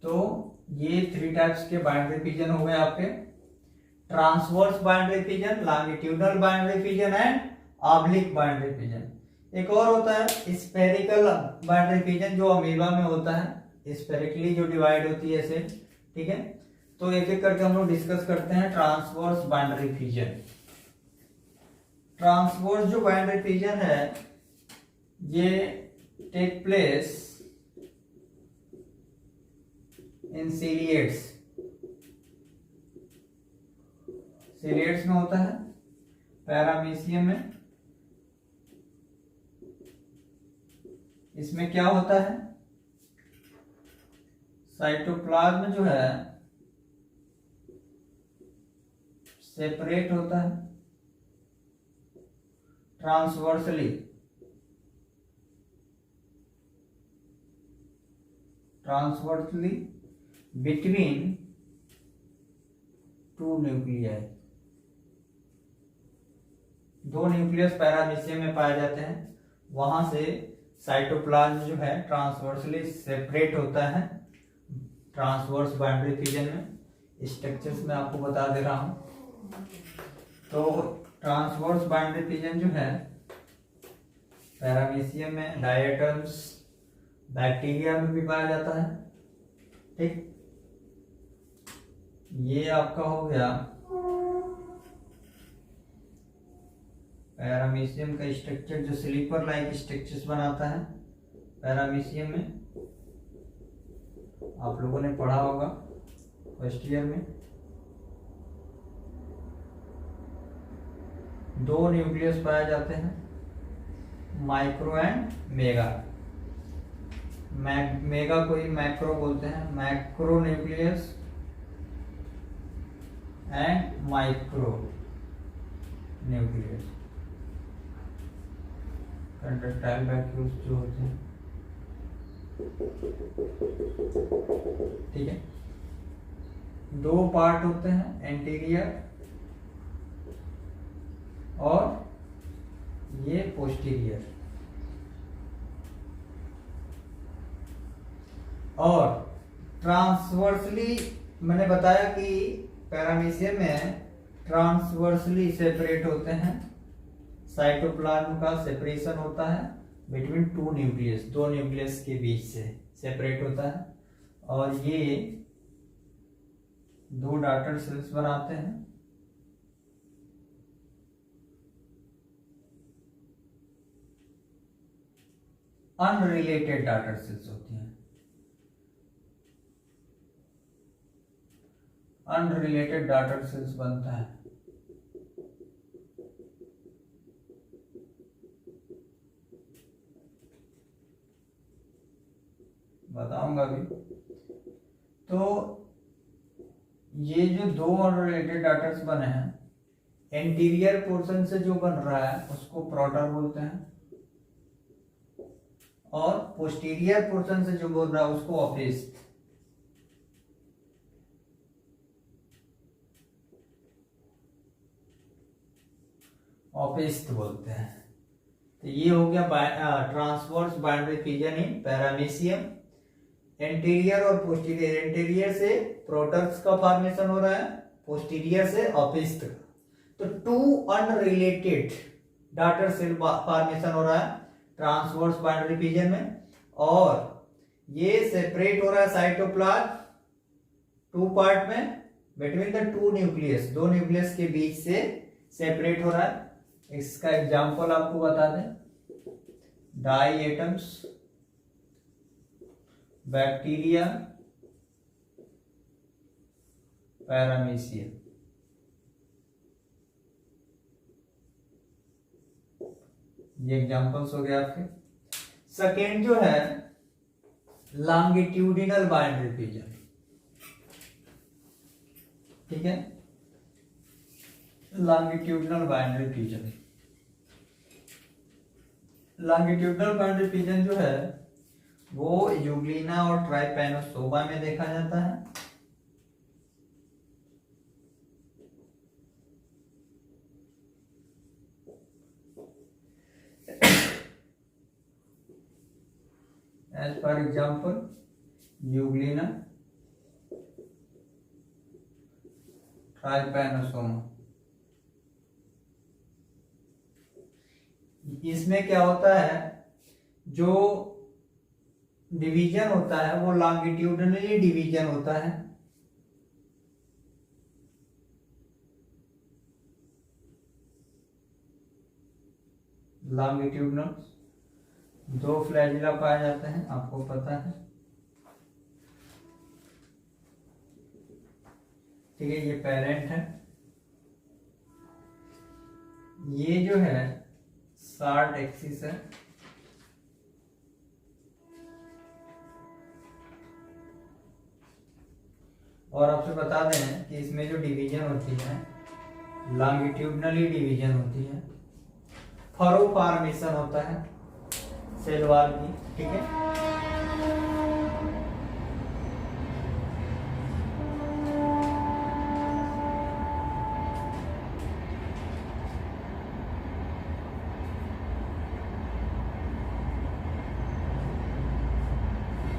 तो ये 3 टाइप्स के बाइनरी फिजन हो गए आपके, transverse binary fission, longitudinal binary fission and oblique binary fission. एक और होता है स्फेरिकल बाइनरी फिजन, जो अमीबा में होता है, स्फेरिकली जो डिवाइड होती है ऐसे। ठीक है, तो एक एक करके हम लोग डिस्कस करते हैं। ट्रांसवर्स बाइनरी फिजन, ट्रांसवर्स जो बाइनरी फिजन है ये टेक प्लेस इन सीलिएट्स, सीलिएट्स में होता है, पैरामीशियम में। इसमें क्या होता है, साइटोप्लाज्म जो है सेपरेट होता है transversely, transversely between 2 nuclei. 2 nucleus paramecium में पाए जाते हैं, वहां से साइटोप्लाज्म जो है ट्रांसवर्सली सेपरेट होता है। ट्रांसवर्स बाइनरी फिजन में स्ट्रक्चर्स में आपको बता दे रहा हूं। तो ट्रांसवर्स बाइनरी फिजन जो है पैरामीशियम में, डायटम्स, बैक्टीरिया में भी पाया जाता है। ठीक, ये आपका हो गया पैरामीशियम का स्ट्रक्चर, जो स्लीपर लाइक स्ट्रक्चर्स बनाता है पैरामीशियम में। आप लोगों ने पढ़ा होगा फर्स्ट ईयर में। 2 न्यूक्लियस पाए जाते हैं, माइक्रो एंड मेगा। मेगा को ही मैक्रो बोलते हैं, macro nucleus and micro nucleus. Contractile vacuoles जो होते हैं, ठीक है। 2 पार्ट होते हैं, एंटीरियर और ये पोस्टीरियर। और ट्रांसवर्सली मैंने बताया कि पैरामीशियम में ट्रांसवर्सली सेपरेट होते हैं, साइटोप्लाज्म का सेपरेशन होता है बिटवीन 2 न्यूक्लियस, 2 न्यूक्लियस के बीच से सेपरेट होता है। और ये 2 डॉटर सेल्स बनाते हैं। अनरिलेटेड डॉटर सेल्स होती हैं, अनरिलेटेड डॉटर सेल्स बनता है। बताऊंगा अभी। तो ये जो 2 अनरिलेटेड डॉटर्स बने हैं, एंटीरियर पोर्शन से जो बन रहा है उसको प्रोटर बोलते हैं, और पोस्टीरियर पोर्शन से जो बोल रहा है उसको ऑफिस। ऑपिस्ट बोलते हैं। तो ये हो गया transverse boundary region in paramecium. Anterior और पोस्टीरियर, एंटीरियर से प्रोटर्स का फॉर्मेशन हो रहा है, पोस्टीरियर से ऑपिस्ट का। तो two unrelated daughter cell formation हो रहा है ट्रांसवर्स बाउंड्री रीजन में, और ये सेपरेट हो रहा है साइटोप्लाज्म टू पार्ट में बिटवीन द टू न्यूक्लियस, दो न्यूक्लियस के बीच से सेपरेट हो रहा है। इसका एग्जांपल आपको बता दें, डाई एटम्स, बैक्टीरिया, पैरामीशियम। ये एग्जांपल्स हो गए आपके। सेकेंड जो है लॉन्गिट्यूडिनल बाउंड्री रीजन, ठीक है, longitudinal boundary region. Longitudinal boundary region जो है वो यूग्लिना और ट्राइपैनोसोमा में देखा जाता है। As for example euglena, trypanosoma. इसमें क्या होता है, जो डिवीजन होता है वो लॉन्गिट्यूडिनली डिवीजन होता है। लॉन्गिट्यूडिनल दो फ्लैजिला पाए जाते हैं, आपको पता है, ठीक है। ये पेरेंट है, ये जो है शार्ट एक्सिस है, और आपसे बता दें कि इसमें जो डिवीजन होती है लॉन्गिट्यूडनली डिवीजन होती है, फरो फॉर्मेशन होता है सेल वॉल की, ठीक है।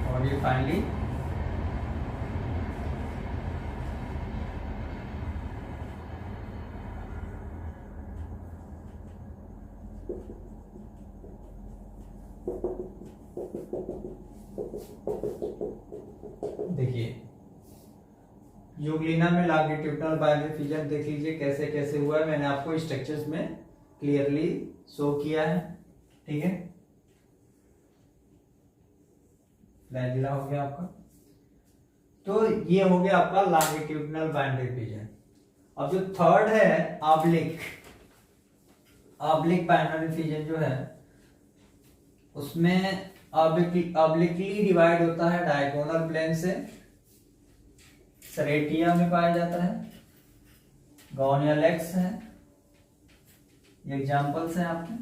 और ये फाइनली देखिए यूग्लिना में लॉन्गिट्यूडिनल बाउंड्री रीजन देख लीजिए कैसे कैसे हुआ है, मैंने आपको स्ट्रक्चर्स में क्लियरली शो किया है, ठीक है। फ्लैजिला हो गया आपका, तो ये हो गया आपका लॉन्गिट्यूडिनल बाउंड्री रीजन। अब जो थर्ड है ऑब्लिक, ऑब्लिक बाउंड्री रीजन जो है उसमें ऑब्लिकली डिवाइड होता है डायगोनल प्लेन से। सरेटिया में पाया जाता है, गॉनियल एक्स है, एग्जांपल्स हैं आपके।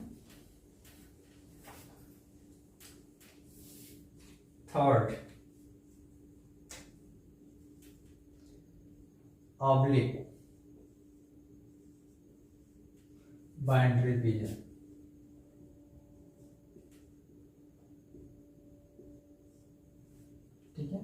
थर्ड ऑब्लिक बाउंड्री रीजन, ठीक है।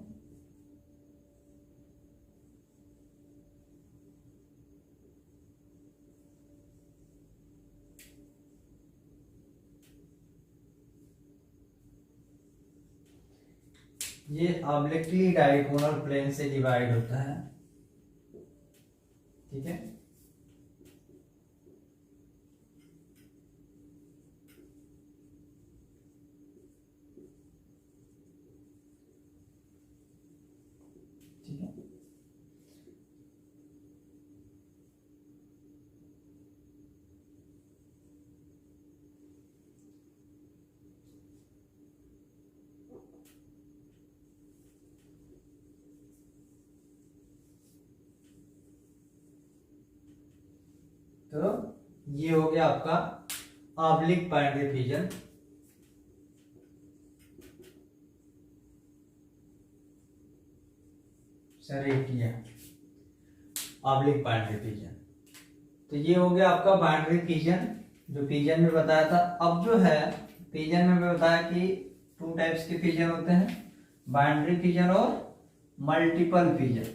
ये ऑब्लिकली डायगोनल प्लेन से डिवाइड होता है, ठीक है। ठीक है, तो ये हो गया आपका ऑब्लिक बाउंड्री रीजन। सरेटिया ऑब्लिक बाउंड्री रीजन, तो ये हो गया आपका बाउंड्री रीजन जो पीजन में बताया था। अब जो है पीजन में मैं बताया कि 2 टाइप्स के पीजन होते हैं, बाइनरी पीजन और मल्टीपल पीजन।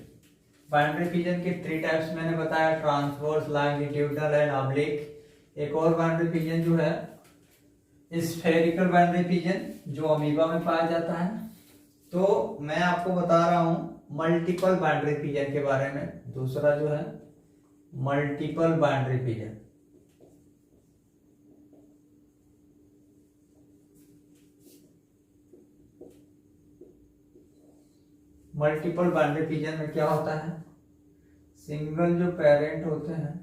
बाइनरी पीजन के 3 टाइप्स मैंने बताया, ट्रांसवर्स, लॉन्गिट्यूडनल एंड ऑब्लिक। एक और बाइनरी पीजन जो है स्फेरिकल बाइनरी पीजन, जो अमीबा में पाया जाता है। तो मैं आपको बता रहा हूं मल्टीपल बाइनरी पीजन के बारे में। दूसरा जो है multiple binary fission. Multiple binary fission में क्या होता है, सिंगल जो पेरेंट होते हैं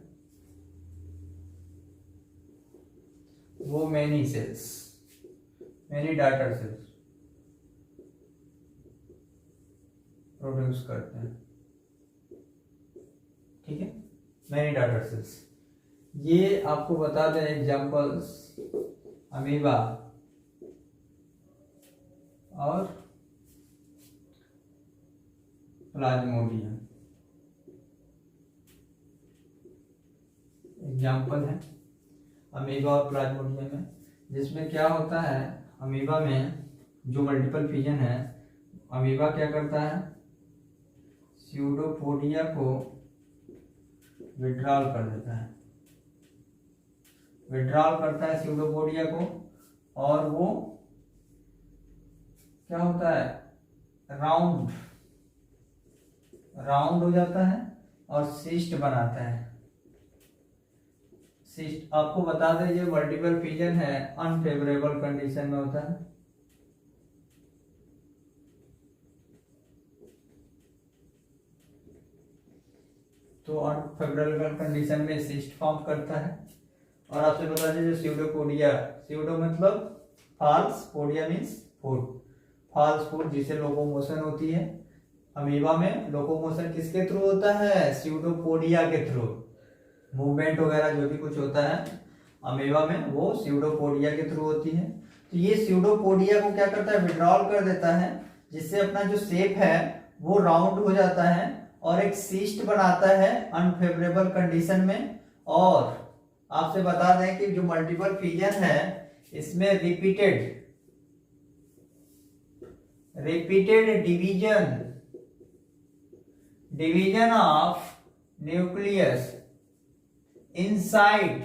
वो many cells, many daughter cells produce करते हैं। ठीक है, मेनी डॉटर सेल्स। ये आपको बता दें एग्जांपल्स, अमीबा और प्लाज्मोडियम एग्जाम्पल है अमीबा और प्लाज्मोडियम में। जिसमें क्या होता है, अमीबा में जो मल्टीपल पीजन है, अमीबा क्या करता है, स्यूडोपोडिया को विड्रॉल कर देता है, विड्रॉल करता है स्यूडोपोडिया को, और वो क्या होता है, राउंड हो जाता है और सिस्ट बनाता है। सिस्ट आपको बता दें ये मल्टीपल पीजन है अनफेवरेबल कंडीशन में होता है। तो अनफेवरेबल कंडीशन में सिस्ट फॉर्म करता है। और आपसे बता दें जो स्यूडोपोडिया, स्यूडो मतलब false, podia means food, false food जिसे लोकोमोशन होती है। अमीबा में लोकोमोशन किसके थ्रू होता है, स्यूडोपोडिया के थ्रू। मूवमेंट वगैरह जो भी कुछ होता है अमीबा में वो स्यूडोपोडिया के थ्रू होती है। तो ये स्यूडोपोडिया को क्या करता है, विड्रॉल कर देता है, जिससे अपना जो शेप है वो राउंड हो जाता है और एक सिस्ट बनाता है अनफेवरेबल कंडीशन में। और आपसे बता दें कि जो मल्टीपल पीजन है इसमें repeated division of nucleus inside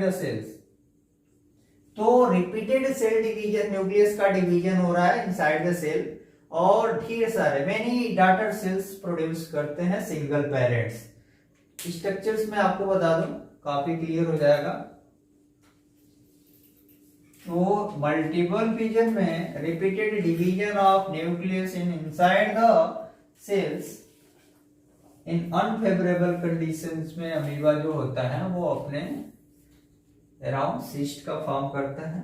the cells. तो रिपीटेड सेल डिवीजन, न्यूक्लियस का डिवीजन हो रहा है इनसाइड द सेल, और ढेर सारे मेनी डॉटर सेल्स प्रोड्यूस करते हैं सिंगल पेरेंट्स। स्ट्रक्चर्स में आपको बता दूं, काफी क्लियर हो जाएगा। तो मल्टीपल पीजन में repeated division of nucleus in inside the cells in unfavourable conditions में अमीबा जो होता है वो अपने अराउंड सिस्ट का फॉर्म करता है।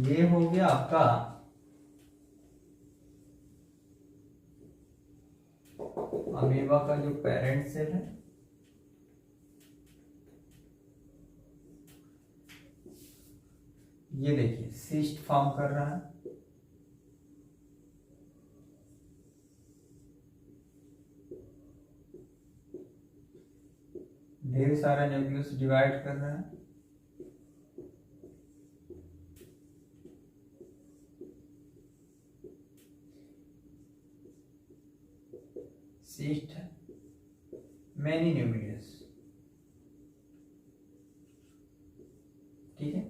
ये हो गया आपका अमीबा का जो पेरेंट सेल है। ये देखिए सिस्ट फॉर्म कर रहा है, ढेर सारा न्यूक्लियस डिवाइड कर रहा है। सिस्ट है, मैनी न्यूक्लियस। ठीक है,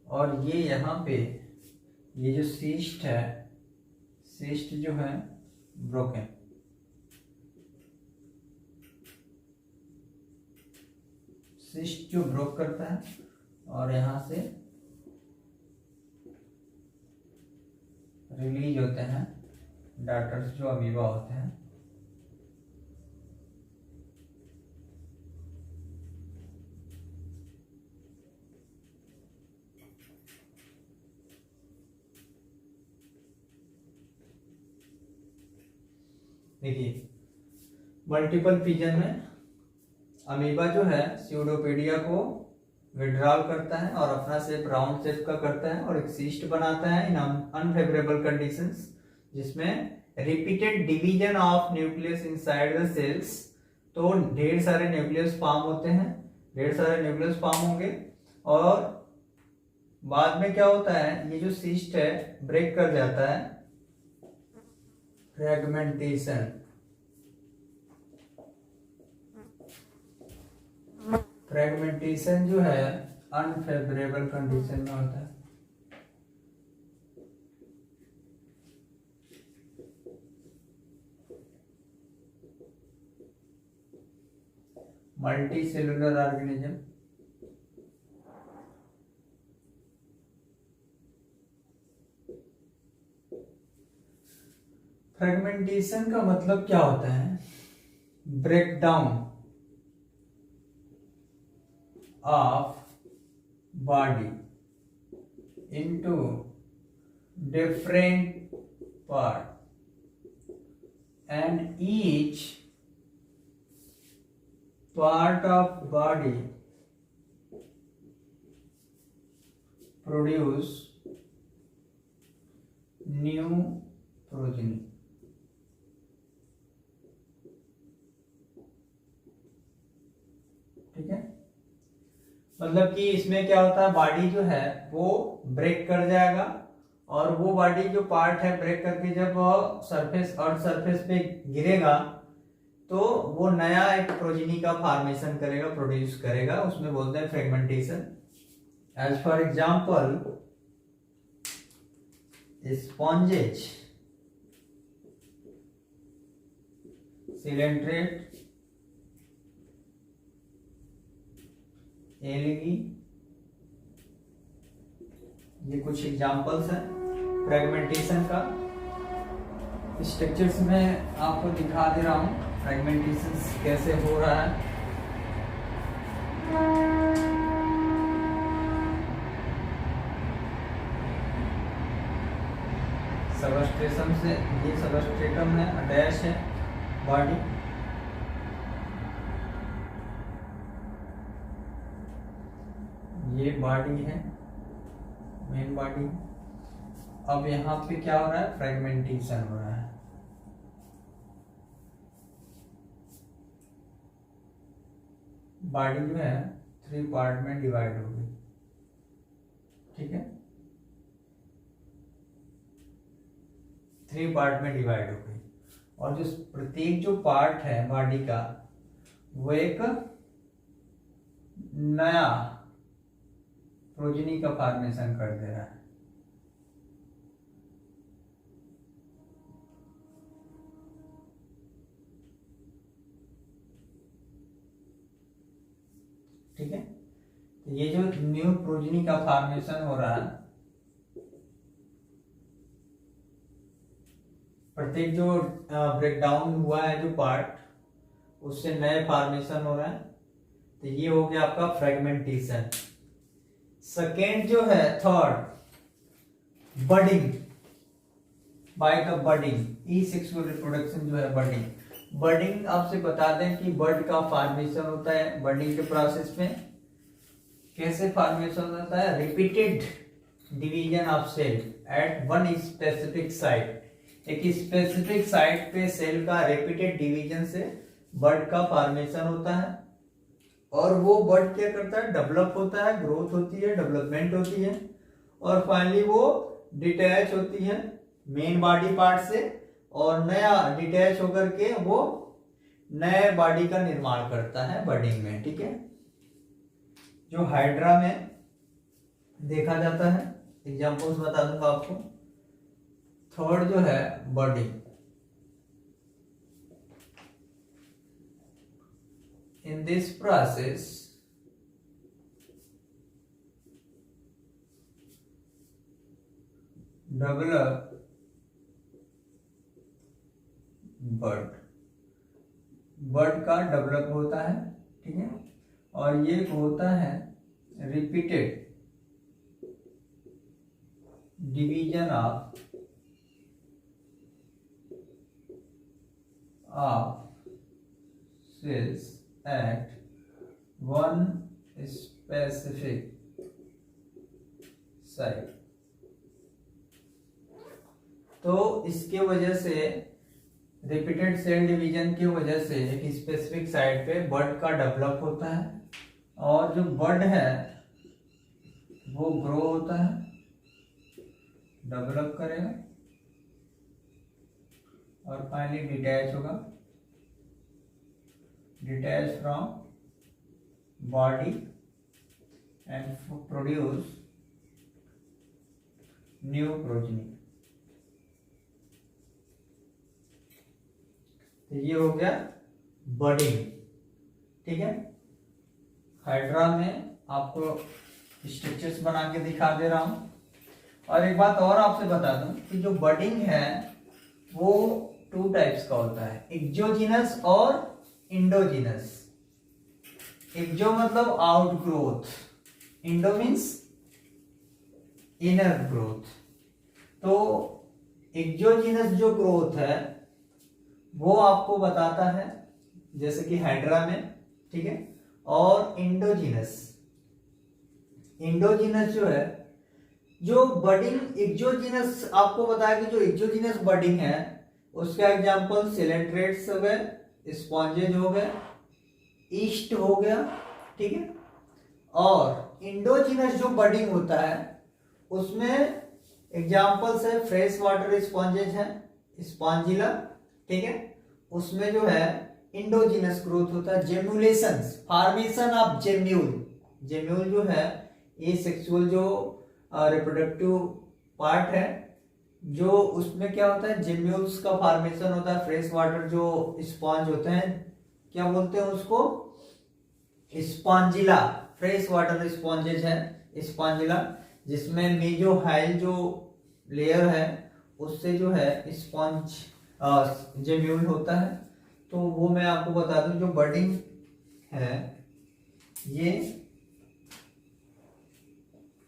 और ये यहाँ पे ये जो सिस्ट है, सिस्ट जो है ब्रोकन, सिस्ट जो ब्रोक करता है और यहां से रिलीज होते हैं डॉटर्स जो अमीबा होते हैं। देखिए मल्टीपल पीजन में अमीबा जो है स्यूडोपोडिया को विड्रॉल करता है और अपना शेप राउंड शेप का करता है और एक सिस्ट बनाता है इन अनफेवरेबल कंडीशंस, जिसमें repeated division of nucleus inside the cells. तो ढेर सारे न्यूक्लियस फॉर्म होते हैं ढेर सारे न्यूक्लियस फॉर्म होंगे और बाद में क्या होता है, ये जो सिस्ट है ब्रेक कर जाता है, फ्रेगमेंटेशन। फ्रेगमेंटेशन जो है अनफेवरेबल कंडीशन में होता है। मल्टी सेलुलर ऑर्गेनिज्म, फ्रेगमेंटेशन का मतलब क्या होता है, breakdown of body into different part and each part of body produce new progeny। ठीक है, मतलब कि इसमें क्या होता है, बॉडी जो है वो ब्रेक कर जाएगा और वो बॉडी जो पार्ट है ब्रेक करके जब सरफेस अर्थ सरफेस पे गिरेगा तो वो नया एक प्रोजेनी का फॉर्मेशन करेगा, प्रोड्यूस करेगा, उसमें बोलते हैं fragmentation. As for example sponges, coelenterate, algae, ये कुछ एग्जांपल्स हैं फ्रेगमेंटेशन का। स्ट्रक्चर्स में आपको दिखा दे रहा हूं फ्रेगमेंटेशन कैसे हो रहा है। सबस्ट्रेटम से, ये सबस्ट्रेटम है, अटैच है बॉडी, ये बॉडी है, मेन बॉडी। अब यहाँ पे क्या हो रहा है, फ्रेगमेंटेशन हो रहा है। बॉडी जो है 3 पार्ट में डिवाइड हो गई। ठीक है, 3 पार्ट में डिवाइड हो गई और जो प्रत्येक जो पार्ट है बॉडी का वो एक नया प्रोजेनी का फॉर्मेशन कर दे रहा है। ठीक है, तो ये जो न्यू प्रोजेनी का फॉर्मेशन हो रहा है, प्रत्येक जो ब्रेकडाउन हुआ है जो पार्ट उससे नए फॉर्मेशन हो रहा है, तो ये हो गया आपका फ्रेगमेंटेशन। सेकेंड जो है, third, budding, by the budding, E sexual reproduction जो है बडिंग। बडिंग आपसे बता दें कि बड का फॉर्मेशन होता है बडिंग के प्रोसेस में। कैसे फॉर्मेशन होता है, repeated division of cell at one specific site. एक स्पेसिफिक साइट पे सेल का रिपीटेड डिवीजन से बड का फॉर्मेशन होता है और वो बड क्या करता है, डेवलप होता है, ग्रोथ होती है, डेवलपमेंट होती है और फाइनली वो डिटैच होती है मेन बॉडी पार्ट से और नया डिटैच होकर के वो नए बॉडी का निर्माण करता है बडिंग में। ठीक है, जो हाइड्रा में देखा जाता है, एग्जांपल्स बता दूंगा आपको। थर्ड जो है budding, in this process develop bud का डेवलप होता है। ठीक है, और ये होता है repeated division of cells at one specific site. तो इसके वजह से रिपीटेड सेल डिवीजन की वजह से एक स्पेसिफिक साइट पे बर्ड का डेवलप होता है और जो बड है वो ग्रो होता है, डेवलप करेगा और फाइनली डिटैच होगा, detach from body and produce new progeny. तो ये हो गया बडिंग। ठीक है, हाइड्रा में आपको स्ट्रक्चर्स बना के दिखा दे रहा हूं। और एक बात और आपसे बता दूं कि जो बडिंग है वो 2 टाइप्स का होता है, एक्सोजीनस और इंडोजीनस। एक्सो मतलब out growth, Indo means inner growth. तो एक्सोजीनस जो ग्रोथ है वो आपको बताता है जैसे कि हाइड्रा में, ठीक है। और इंडोजीनस, इंडोजीनस जो है, जो बडिंग एक्सोजीनस आपको बताया कि जो एक्सोजीनस बडिंग है उसका एग्जांपल सिलेंट्रेट्स हो गए, स्पॉन्जेज हो गए, ईस्ट हो गया, ठीक है। और इंडोजीनस जो बडिंग होता है उसमें एग्जांपल्स है फ्रेश वाटर स्पॉन्जेज है, स्पॉन्जिला, ठीक है। उसमें जो है इंडोजीनस ग्रोथ होता है, जेम्युलेशन, फॉर्मेशन ऑफ जेम्यूल। जेम्यूल जो है ये सेक्सुअल जो रिप्रोडक्टिव पार्ट है, जो उसमें क्या होता है जेम्यूल्स का फॉर्मेशन होता है। फ्रेश वाटर जो स्पॉन्ज होते हैं क्या बोलते हैं उसको, स्पॉन्जिला, फ्रेश वाटर स्पॉन्जेज है स्पॉन्जिला, जिसमें मेजो हाइल जो लेयर है उससे जो है स्पॉन्ज जेम्यूल होता है। तो वो मैं आपको बता दूं जो बडिंग है ये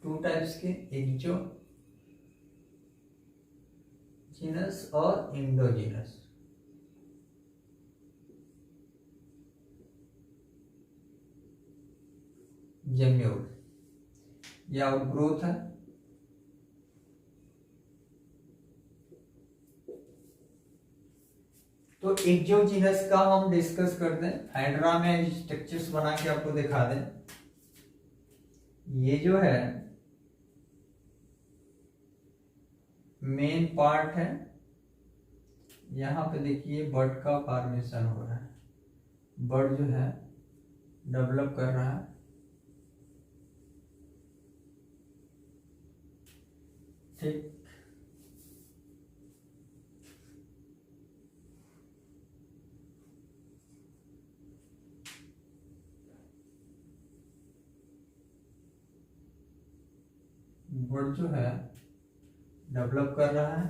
2 टाइप्स के, एक्सोजीनस और इंडोजीनस। जेम्यूल ये आउटग्रोथ है, तो एक्सोजीनस का हम डिस्कस करते हैं। हाइड्रा में स्ट्रक्चर्स बना के आपको दिखा दें। ये जो है मेन पार्ट है, यहां पे देखिए बड का फॉर्मेशन हो रहा है, बड जो है डेवलप कर रहा है, ठीक। बड जो है डेवलप कर रहा है,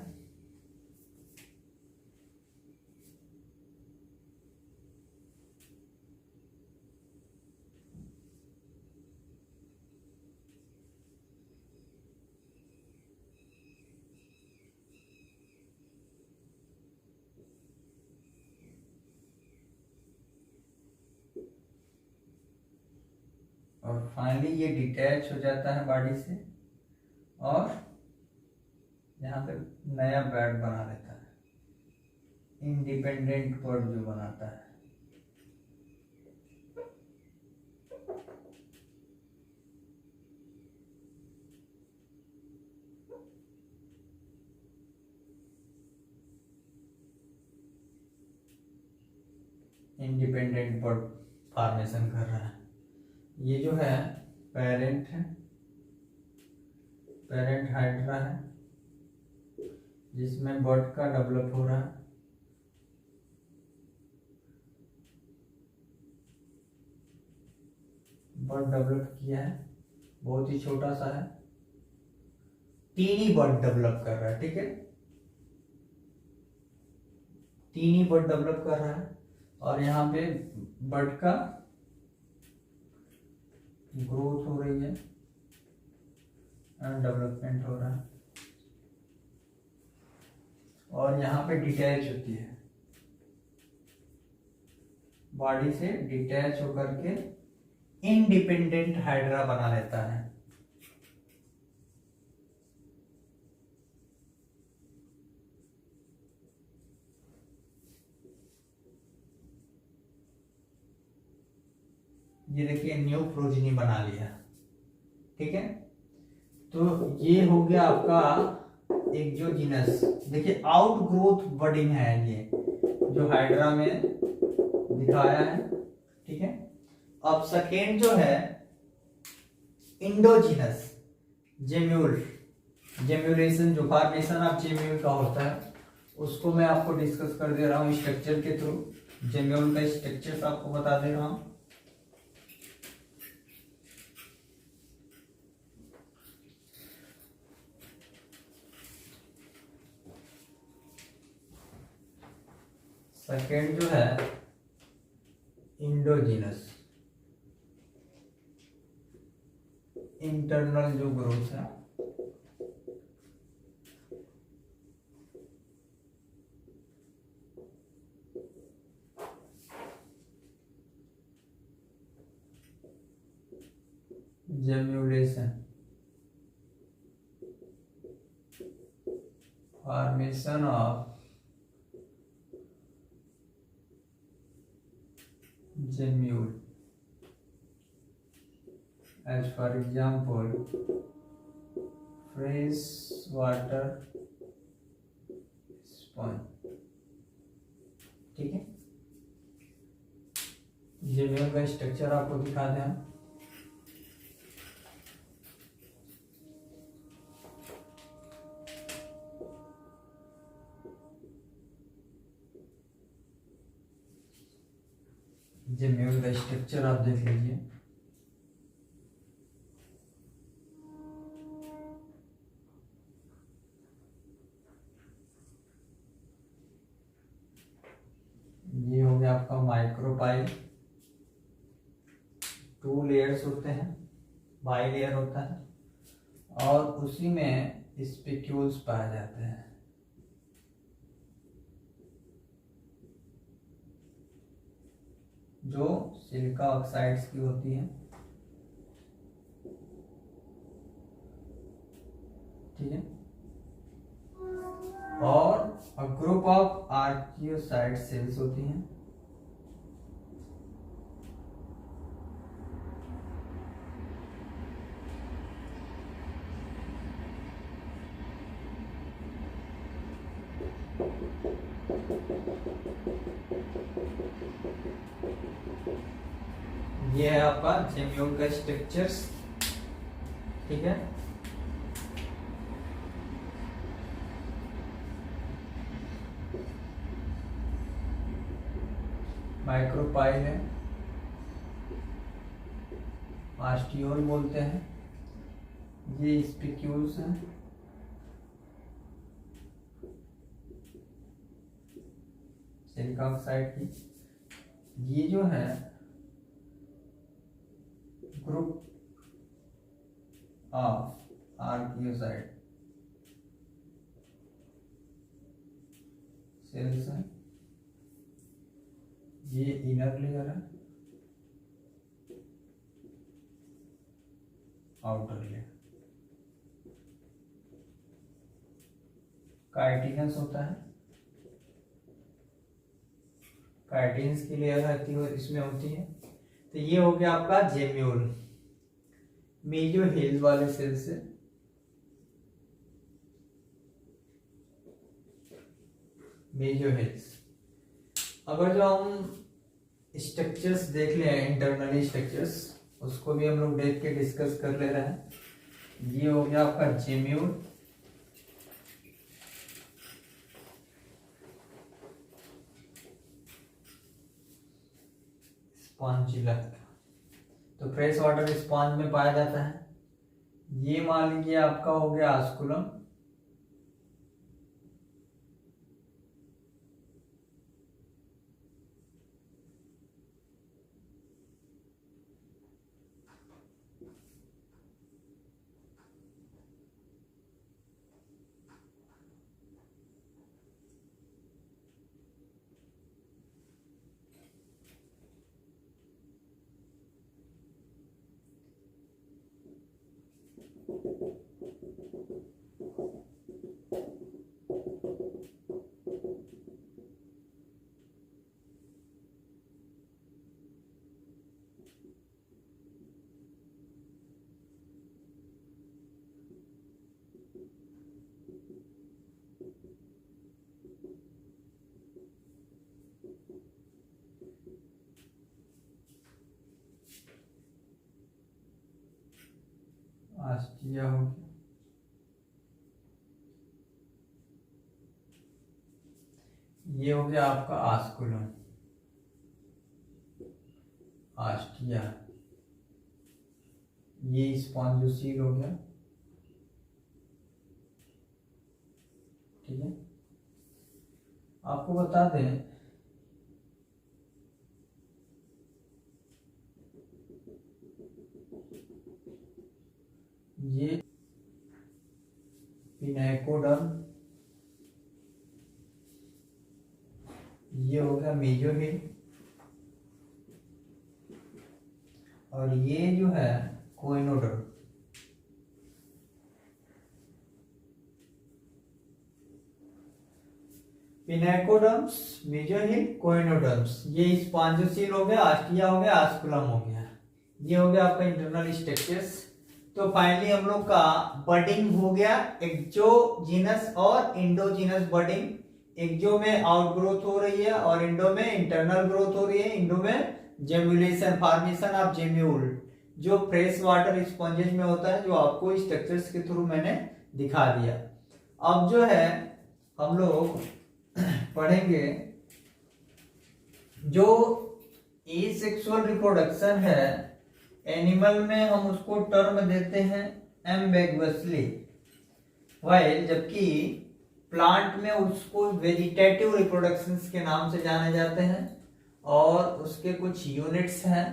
और फाइनली ये डिटैच हो जाता है बॉडी से और यहाँ पे नया बेड बना लेता है, इंडिपेंडेंट बर्ड जो बनाता है। इंडिपेंडेंट बर्ड फॉर्मेशन कर रहा है। ये जो है पेरेंट है, पेरेंट हाइड्रा है जिसमें बर्ड का डेवलप हो रहा है। बर्ड डेवलप किया है, बहुत ही छोटा सा है, टीनी बर्ड डेवलप कर रहा है, ठीक है, टीनी बर्ड डेवलप कर रहा है। और यहाँ पे बर्ड का ग्रोथ हो रही है एंड डेवलपमेंट हो रहा है, और यहाँ पे डिटैच होती है, बॉडी से डिटैच होकर के इंडिपेंडेंट हाइड्रा बना लेता है। ये देखिए न्यू प्रोजेनी बना लिया, ठीक है। तो ये हो गया आपका एक्सोजीनस। देखिए आउट ग्रोथ बडिंग है ये जो हाइड्रा में दिखाया है, ठीक है। अब सेकेंड जो है इंडोजीनस, जेम्यूल, जेम्यूलेशन जो फॉर्मेशन ऑफ जेम्यूल का होता है उसको मैं आपको डिस्कस कर दे रहा हूँ स्ट्रक्चर के थ्रू। जेम्यूल का स्ट्रक्चर आपको बता दे रहा हूँ। सेकेंड जो है इंडोजीनस, इंटरनल जो ग्रोथ है, gemmulation, formation of gemmule, as for example fresh water sponge, ठीक है। जेम्यूल का स्ट्रक्चर आपको दिखा दें हम। जेम्यूल का स्ट्रक्चर आप देख लीजिए। ये हो गया आपका माइक्रोपाइल, 2 लेयर्स होते हैं, बाई लेयर होता है और उसी में स्पिक्यूल्स पाए जाते हैं। जो सिलिका ऑक्साइड्स की होती है, ठीक है। और a group of archaeocyte cells होती हैं। ये है आपका जेम्यूल का स्ट्रक्चर्स, ठीक है। माइक्रोपाइल है, आस्टियोल बोलते हैं, ये स्पिक्यूल्स हैं, सिलिका ऑक्साइड की। ये जो है ग्रुप ऑफ आर्कियोसाइट सेल्स है, ये इनर लेयर है, आउटर लेयर। काइटिनस होता है, काइटिन्स की लेयर रहती है इसमें होती है। तो ये हो गया आपका जेम्यूल, मेजो हेल वाले सेल से। मेजो हेल्स। अगर जो हम स्ट्रक्चर्स देख ले इंटरनली स्ट्रक्चर्स, उसको भी हम लोग देख के डिस्कस कर ले रहे हैं। ये हो गया आपका जेम्यूल, स्पॉन्जिलक, तो फ्रेश वाटर स्पॉन्ज में पाया जाता है। ये मान लीजिए आपका हो गया आस्कुलम, आस्टिया हो गया, ये हो गया आपका आस्कुलम, आस्टिया, ये स्पॉन्जोसील हो गया। ठीक है, आपको बता दें ये पिनाकोडर्म, ये हो गया मेजोहिल, और ये जो है कोइनोडर्म। पिनाकोडर्म्स, मेजोहिल, कोइनोडर्म्स, ये स्पॉन्जोसील हो गया, आस्टिया हो गया, आस्कुलम हो गया। ये हो गया आपका इंटरनल स्ट्रक्चर्स। तो फाइनली हम लोग का बडिंग हो गया, एक्सोजीनस और इंडोजीनस बडिंग। एक्सो में आउटग्रोथ हो रही है और इंडो में इंटरनल ग्रोथ हो रही है। इंडो में जेम्युलेशन, फॉर्मेशन ऑफ जेम्यूल, जो फ्रेश वाटर स्पॉन्जेस में होता है, जो आपको स्ट्रक्चर्स के थ्रू मैंने दिखा दिया। अब जो है हम लोग पढ़ेंगे जो एसेक्सुअल रिप्रोडक्शन है एनिमल में, हम उसको टर्म देते हैं एम्बिगुअसली, वाइल जबकि प्लांट में उसको वेजिटेटिव रिप्रोडक्शन के नाम से जाने जाते हैं। और उसके कुछ यूनिट्स हैं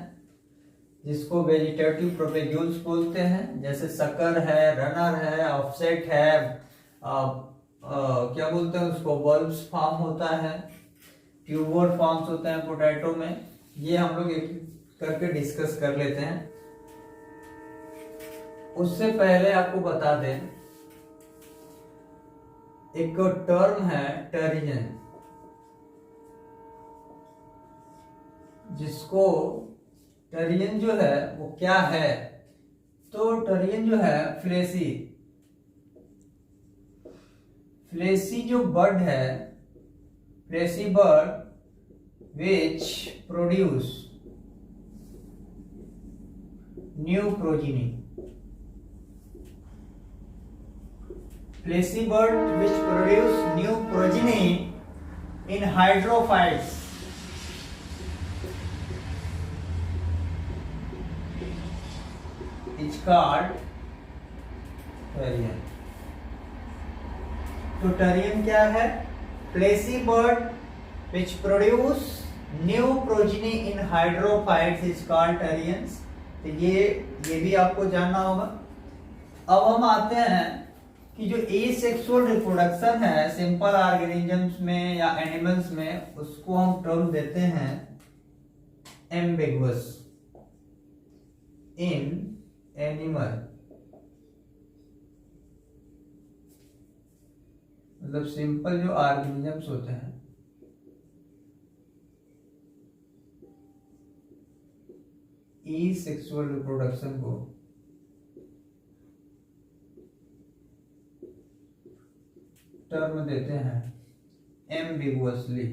जिसको वेजिटेटिव प्रोपेग्यूल्स बोलते हैं, जैसे सकर है, रनर है, ऑफसेट है, क्या बोलते हैं उसको, बल्ब्स फॉर्म होता है, ट्यूबर फॉर्म्स होते हैं पोटैटो में। ये हम लोग एक करके डिस्कस कर लेते हैं। उससे पहले आपको बता दें, एक टर्म है टेरियन, जिसको टेरियन जो है वो क्या है, तो टेरियन जो है फ्लेसी जो बर्ड है, fleshy bird which produce new progeny, fleshy bird which produce new progeny in hydrophytes, is called टेरियन। तो टेरियन क्या है, fleshy bird which produce new progeny in hydrophytes is called terians। तो ये भी आपको जानना होगा। अब हम आते हैं कि जो एसेक्सुअल रिप्रोडक्शन है सिंपल ऑर्गेनिजम्स में या एनिमल्स में, उसको हम टर्म देते हैं एम्बिगुअस इन एनिमल, मतलब सिंपल जो ऑर्गेनिजम्स होते हैं सेक्सुअल रिप्रोडक्शन को टर्म देते हैं एम्बिगुअसली।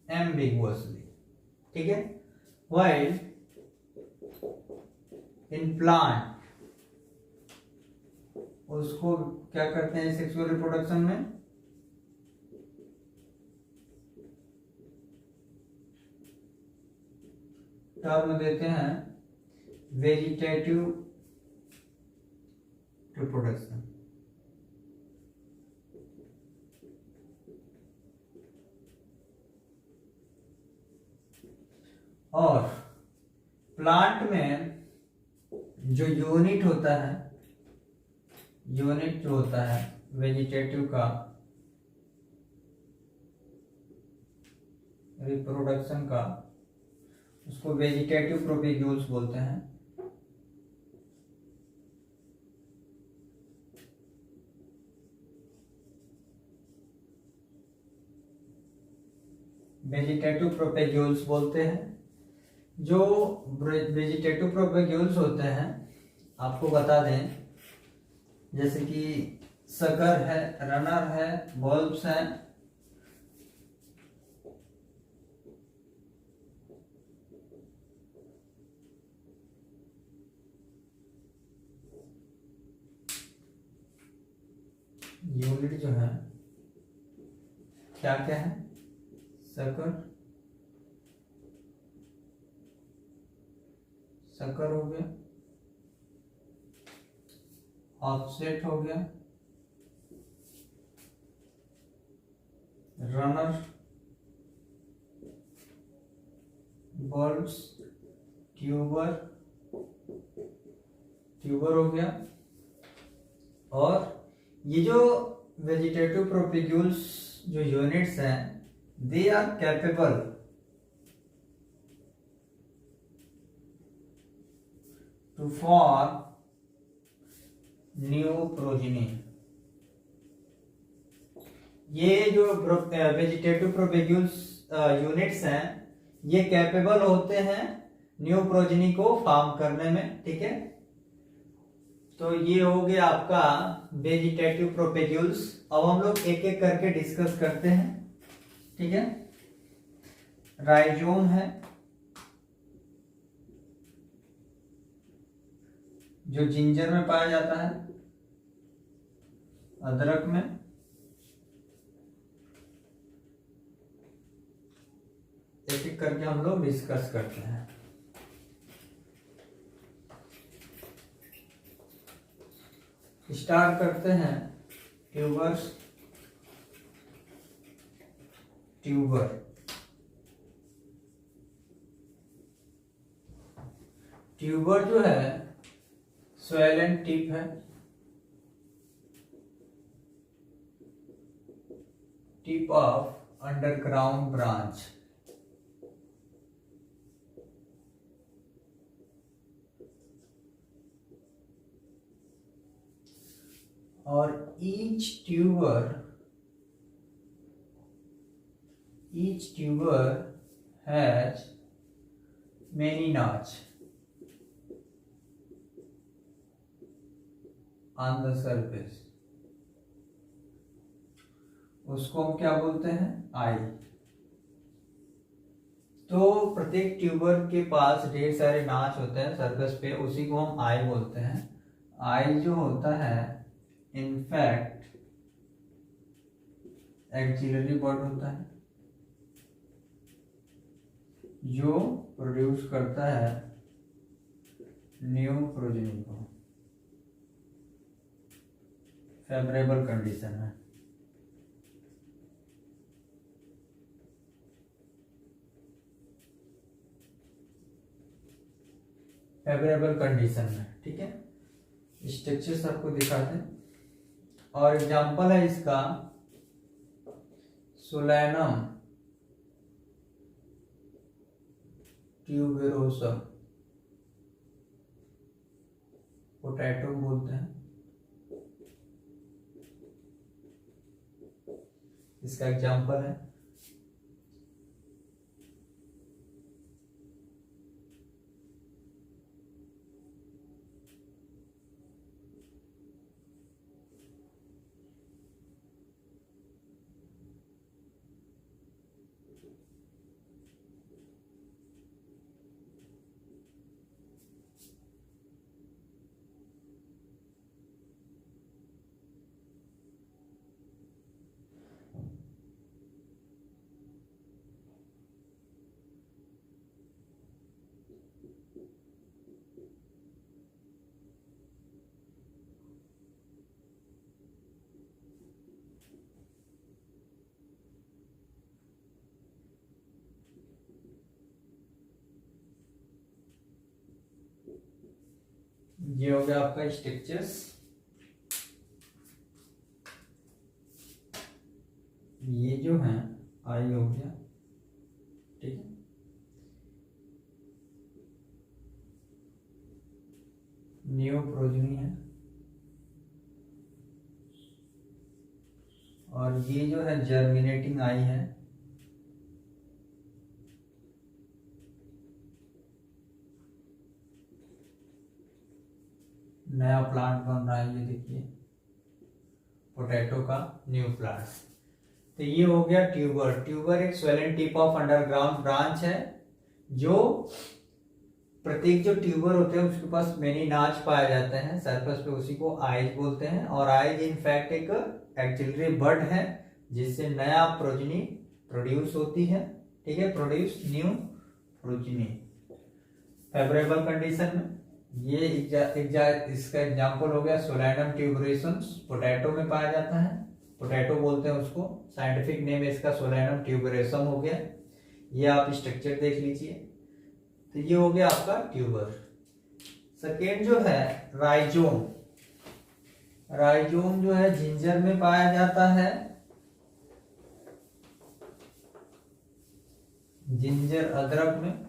एम्बिगुअसली, ठीक है। वाइल इन प्लांट उसको क्या करते हैं सेक्सुअल रिप्रोडक्शन में, टर्म देते हैं वेजिटेटिव रिप्रोडक्शन। और प्लांट में जो यूनिट होता है, यूनिट जो होता है वेजिटेटिव का रिप्रोडक्शन का, उसको वेजिटेटिव प्रोपेग्यूल्स बोलते हैं। वेजिटेटिव प्रोपेग्यूल्स बोलते हैं। जो वेजिटेटिव प्रोपेग्यूल्स होते हैं, आपको बता दें, जैसे कि सकर है, रनर है, बल्ब्स है, यूनिट जो है क्या क्या है, सकर, सकर हो गया, ऑफसेट हो गया, रनर, बल्ब्स, ट्यूबर, ट्यूबर हो गया। और ये जो वेजिटेटिव प्रोपिग्यूल्स जो यूनिट्स हैं, they are capable to form new progeny. ये जो वेजिटेटिव प्रोपिग्यूल्स यूनिट्स हैं, ये कैपेबल होते हैं न्यू प्रोजेनी को फॉर्म करने में, ठीक है। तो ये हो गया आपका वेजिटेटिव प्रोपेग्यूल्स। अब हम लोग एक एक करके डिस्कस करते हैं, ठीक है। राइजोम है, जो जिंजर में पाया जाता है, अदरक में, एक एक करके हम लोग डिस्कस करते हैं। स्टार्ट करते हैं ट्यूबर्स, ट्यूबर, ट्यूबर जो है स्वैलेंट टिप है, टिप ऑफ अंडरग्राउंड ब्रांच। और each tuber has many notch on the surface। उसको हम क्या बोलते हैं, आई। तो प्रत्येक ट्यूबर के पास ढेर सारे नाच होते हैं सरफेस पे, उसी को हम आई बोलते हैं। आई जो होता है इनफैक्ट एक्सिलरी बर्ड होता है, जो प्रोड्यूस करता है न्यू प्रोजेनी को फेवरेबल कंडीशन में। फेवरेबल कंडीशन में, ठीक है। स्ट्रक्चर्स आपको दिखाते हैं और एग्जांपल है इसका सोलैनम ट्यूबेरोसम, पोटैटो बोलते हैं, इसका एग्जांपल है। ये हो गया आपका स्ट्रक्चर्स। ये जो है आई हो गया, ठीक है। न्यू प्रोजेनी है, और ये जो है जर्मिनेटिंग आई है, नया प्लांट बन रहा है, ये देखिए। पोटैटो का न्यू प्लांट। तो ये हो गया ट्यूबर। ट्यूबर एक swollen tip of underground branch है, जो प्रत्येक जो ट्यूबर होते हैं उसके पास मेनी नाच पाया जाते हैं सरफेस पे, उसी को आइज बोलते हैं। और आइज इनफैक्ट एक एक्सिलरी बड है जिससे नया प्रोजनी प्रोड्यूस होती है। ठीक है, produce new progeny favourable condition में। ये इसका एग्जांपल हो गया सोलैनम ट्यूबरेशंस, पोटैटो में पाया जाता है, पोटैटो बोलते हैं उसको, साइंटिफिक नेम इसका सोलैनम ट्यूबरेशम हो गया। ये आप स्ट्रक्चर देख लीजिए। तो ये हो गया आपका ट्यूबर। सेकेंड जो है राइजोम। राइजोम जो है जिंजर में पाया जाता है, जिंजर अदरक में।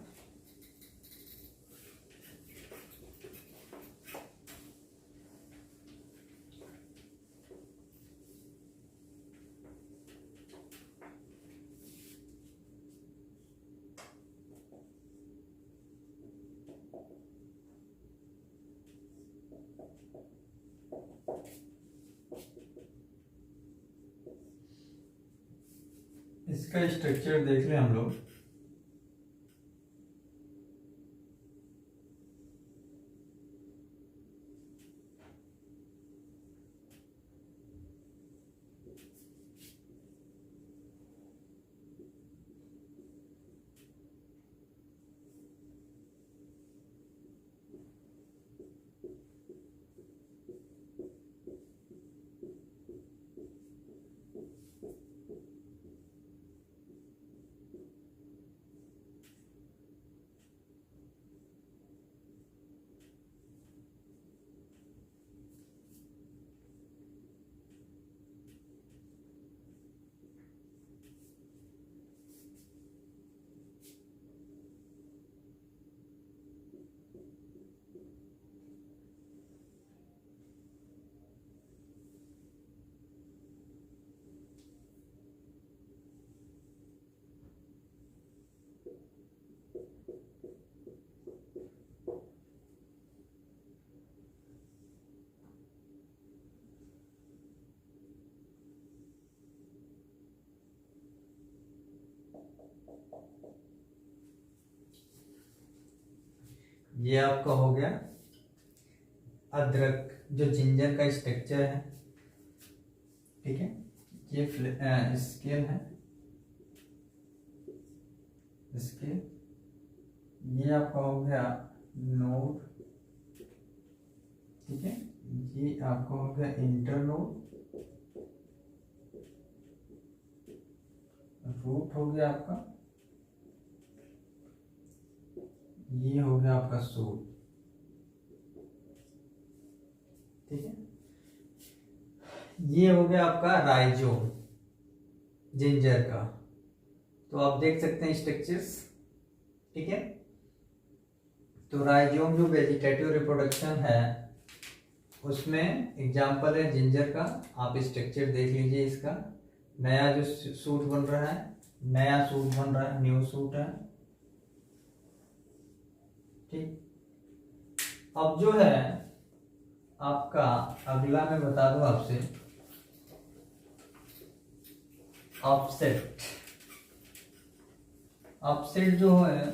इसका स्ट्रक्चर देख लें हम लोग। ये आपका हो गया अदरक, जो जिंजर का स्ट्रक्चर है। ठीक है, ये स्केल है, स्केल। ये आपका हो गया नोड। ठीक है, ये आपका हो गया इंटरनोड। रूट हो गया आपका, ये हो गया आपका सूट। ठीक है, ये हो गया आपका राइजोम जिंजर का। तो आप देख सकते हैं स्ट्रक्चर्स। ठीक है, तो राइजोम जो वेजिटेटिव रिप्रोडक्शन है उसमें एग्जाम्पल है जिंजर का। आप स्ट्रक्चर देख लीजिए इसका। नया जो सूट बन रहा है, नया सूट बन रहा है, न्यू सूट है। ठीक, अब जो है आपका अगला मैं बता दूं आपसे, अपसेट। अपसेट जो है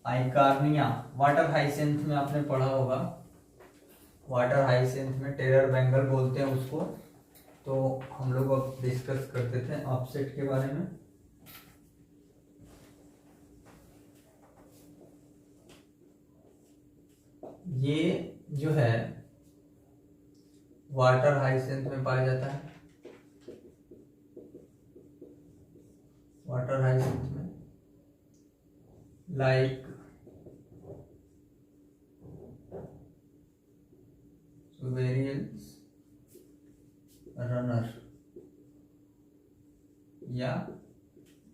आइकार्निया, वाटर हाइसेंथ में आपने पढ़ा होगा, वाटर हाइसेंथ में टेरर बेंगल बोलते हैं उसको। तो हम लोग अब डिस्कस करते थे अपसेट के बारे में। ये जो है वाटर हाइसेंथ में पाया जाता है, वाटर हाइसेंथ में, लाइक वेरियंस रनर या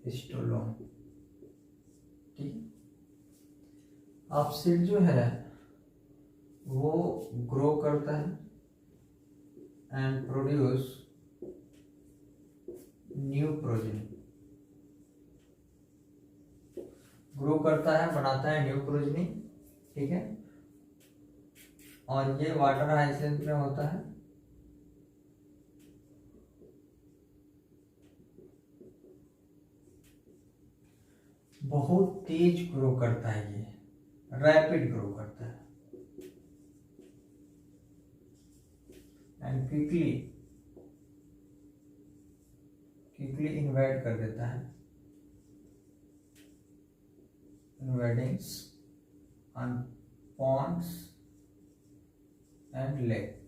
स्टोलोन। ठीक, अपसेट जो है वो ग्रो करता है and produce new progeny. Grow करता है, बनाता है न्यू प्रोजेनी। ठीक है, और ये वाटर हाइसेंथ में होता है बहुत तेज ग्रो करता है, ये रैपिड ग्रो करता है एंड क्विकली इन्वाइट कर देता है, इन्वाइडिंग्स ऑन पॉन्ड्स एंड लेक।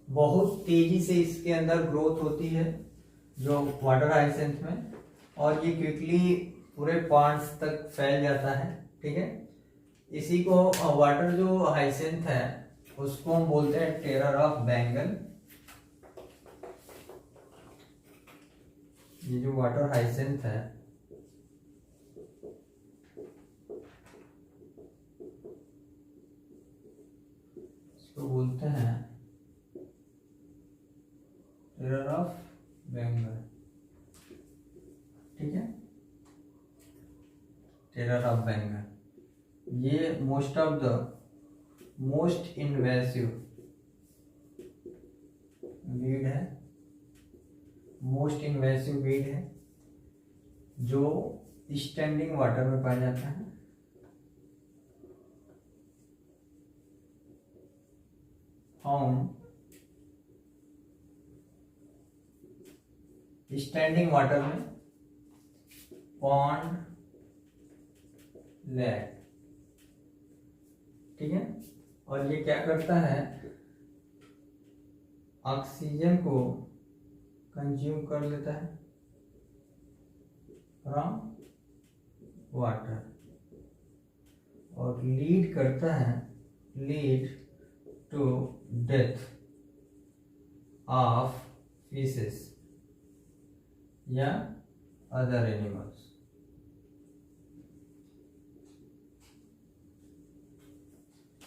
बहुत तेजी से इसके अंदर ग्रोथ होती है जो वाटर हाइसेंथ में, और ये क्विकली पूरे पॉन्ड्स तक फैल जाता है। ठीक है, इसी को वाटर जो हाइसेंथ है उसको हम बोलते हैं टेरर ऑफ बेंगल। ये जो वाटर हाइसेंथ है इसको बोलते हैं टेरर ऑफ बेंगल। ठीक है, टेरर ऑफ बेंगल ये मोस्ट इन्वेसिव वीड है, मोस्ट इन्वेसिव वीड है जो स्टैंडिंग वाटर में पाया जाता है। फाउंड स्टैंडिंग वाटर में, पॉन्ड, लेक। ठीक है, और ये क्या करता है, ऑक्सीजन को कंज्यूम कर लेता है फ्रॉम वाटर और लीड करता है, lead to death of fishes या अदर एनिमल्स।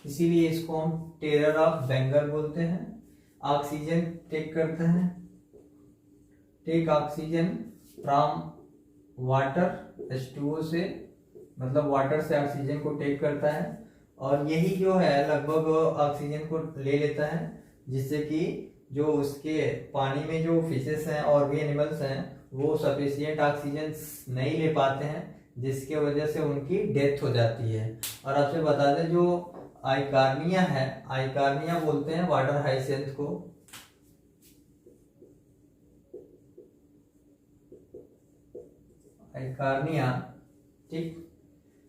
इसीलिए इसको हम टेरर ऑफ बेंगल बोलते हैं। ऑक्सीजन टेक करता है, take oxygen from water H2O से, मतलब वाटर से ऑक्सीजन को टेक करता है, और यही जो है लगभग ऑक्सीजन को ले लेता है, जिससे कि जो उसके पानी में जो फिशेस हैं और भी एनिमल्स हैं वो सफिशिएंट ऑक्सीजन नहीं ले पाते हैं, जिसके वजह से उनकी डेथ हो जाती है। और आपसे बता दें जो आइकार्निया है, आइकार्निया बोलते हैं वाटर हाइसेंथ को। आइकार्निया, ठीक,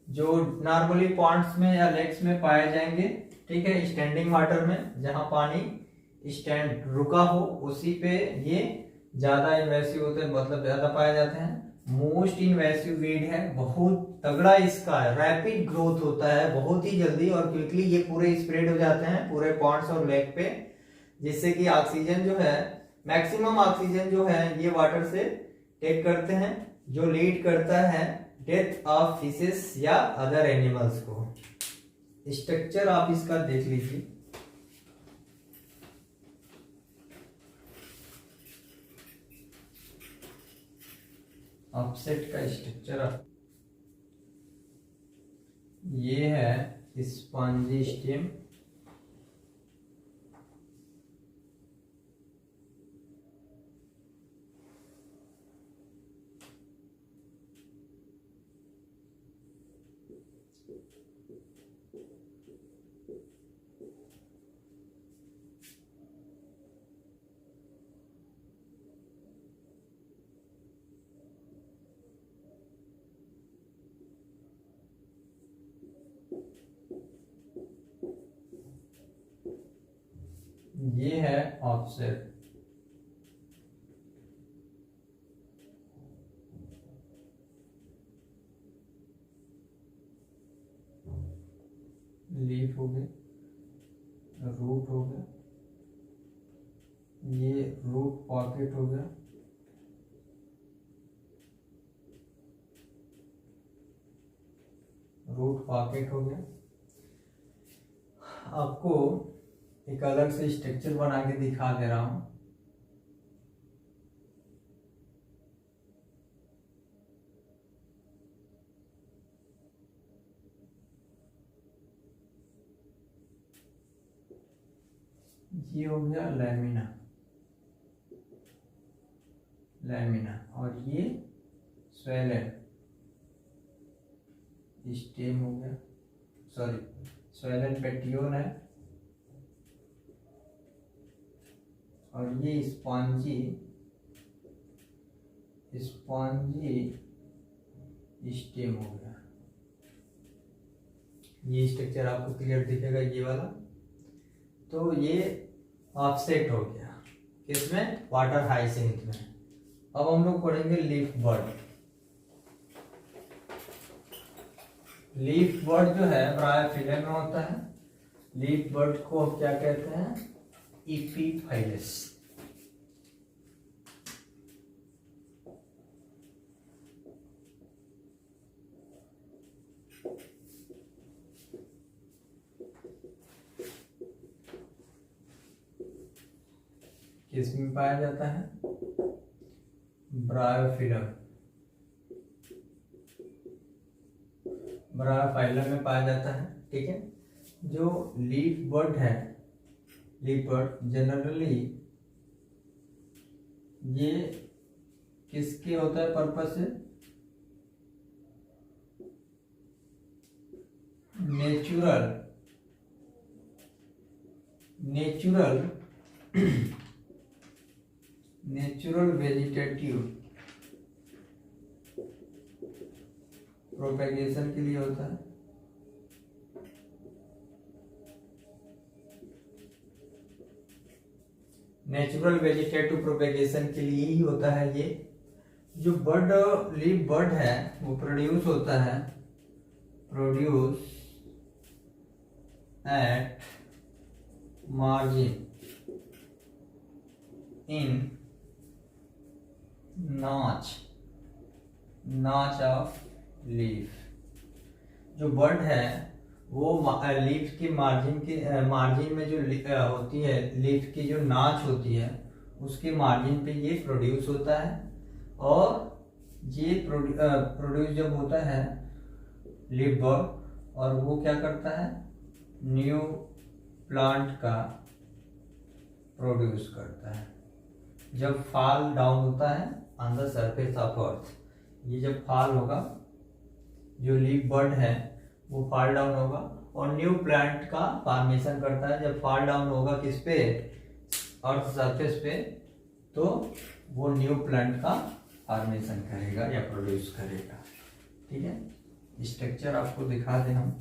जो नॉर्मली पॉन्ड्स में या लेक्स में पाए जाएंगे। ठीक है, स्टैंडिंग वाटर में जहां पानी स्टैंड रुका हो उसी पे ये ज्यादा इन्वेसिव होते हैं, मतलब ज्यादा पाए जाते हैं। मोस्ट इन्वेसिव वीड है, बहुत तगड़ा इसका रैपिड ग्रोथ होता है, बहुत ही जल्दी और क्विकली ये पूरे स्प्रेड हो जाते हैं पूरे पॉन्ड्स और लेक पे, जिससे कि ऑक्सीजन जो है, मैक्सिमम ऑक्सीजन जो है ये वाटर से टेक करते हैं, जो लीड करता है डेथ ऑफ फिशेस या अदर एनिमल्स को। स्ट्रक्चर आप इसका देख लीजिए। ऑफसेट का स्ट्रक्चर ये है स्पॉन्जी स्टेम, ये है ऑफसेट। लीफ हो गए, रूट हो गया, ये रूट पॉकेट हो गया, रूट पॉकेट हो गया। आपको एक अलग से स्ट्रक्चर बना के दिखा दे रहा हूं। ये हो गया लैमिना, लैमिना, और ये स्वेलन स्टेम हो गया, सॉरी स्वेलन पेटियोल है, और ये स्पॉन्जी स्टेम हो गया। ये स्ट्रक्चर आपको क्लियर दिखेगा ये वाला। तो ये ऑफसेट हो गया किसमें, वाटर हाइसिंथ में। अब हम लोग पढ़ेंगे लीफ बर्ड। लीफ बर्ड जो है ब्रायोफिलम में होता है। लीफ बर्ड को क्या कहते हैं, इपीफाइलस। किसमें पाया जाता है, ब्रायोफिलम, ब्रायोफाइलम में पाया जाता है। ठीक है। जो लीफ बर्ड है, लीफ बर्ड जनरली ये किसके होता है पर्पस से, नेचुरल वेजिटेटिव प्रोपेगेशन के लिए होता है। नेचुरल वेजिटेटिव प्रोपेगेशन के लिए ही होता है। ये जो बर्ड लीफ बर्ड है वो प्रोड्यूस होता है, produce at margin in notch of leaf. जो बर्ड है वो लीफ के मार्जिन में जो होती है, लीफ की जो नाच होती है उसके मार्जिन पे ये प्रोड्यूस होता है। और ये प्रोड्यूस जब होता है लीफ बर्ड, और वो क्या करता है, न्यू प्लांट का प्रोड्यूस करता है। जब फॉल डाउन होता है on the surface of earth, ये जब फॉल होगा, जो लीफ बर्ड है वो फॉल डाउन होगा और न्यू प्लांट का फॉर्मेशन करता है। जब फॉल डाउन होगा किस पे, अर्थ सरफेस पे, तो वो न्यू प्लांट का फॉर्मेशन करेगा या प्रोड्यूस करेगा। ठीक है। स्ट्रक्चर आपको दिखा दें हम।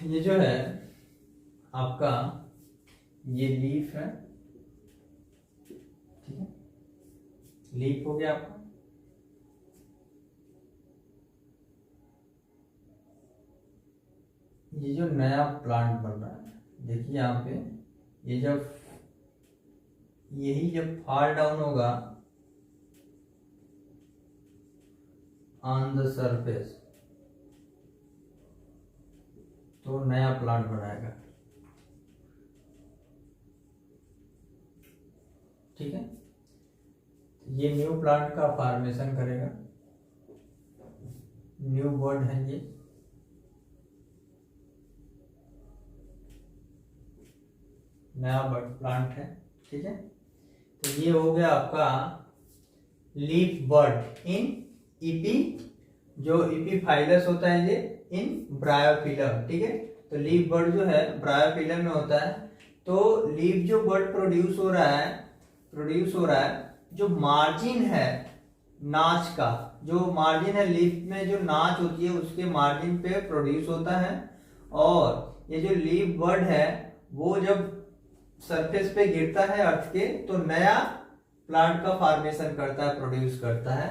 ये जो है आपका ये लीफ है। ठीक है, लीफ हो गया आपका। ये जो नया प्लांट बन रहा है, देखिए यहाँ पे, ये जब यही जब फॉल डाउन होगा ऑन द सरफेस तो नया प्लांट बनाएगा। ठीक है, ये न्यू प्लांट का फॉर्मेशन करेगा। न्यू बर्ड है ये। नया बर्ड प्लांट है। ठीक है, तो ये हो गया आपका लीफ बर्ड इन ईपी, जो इपीफाइलस होता है ये इन ब्रायोफिलम। ठीक है, तो लीफ बर्ड जो है ब्रायोफिलम में होता है। तो लीफ जो बर्ड प्रोड्यूस हो रहा है, जो मार्जिन है नाच का, जो मार्जिन है लीफ में जो नाच होती है उसके मार्जिन पे प्रोड्यूस होता है। और ये जो लीफ बर्ड है वो जब सरफेस पे गिरता है अर्थ के तो नया प्लांट का फॉर्मेशन करता है, प्रोड्यूस करता है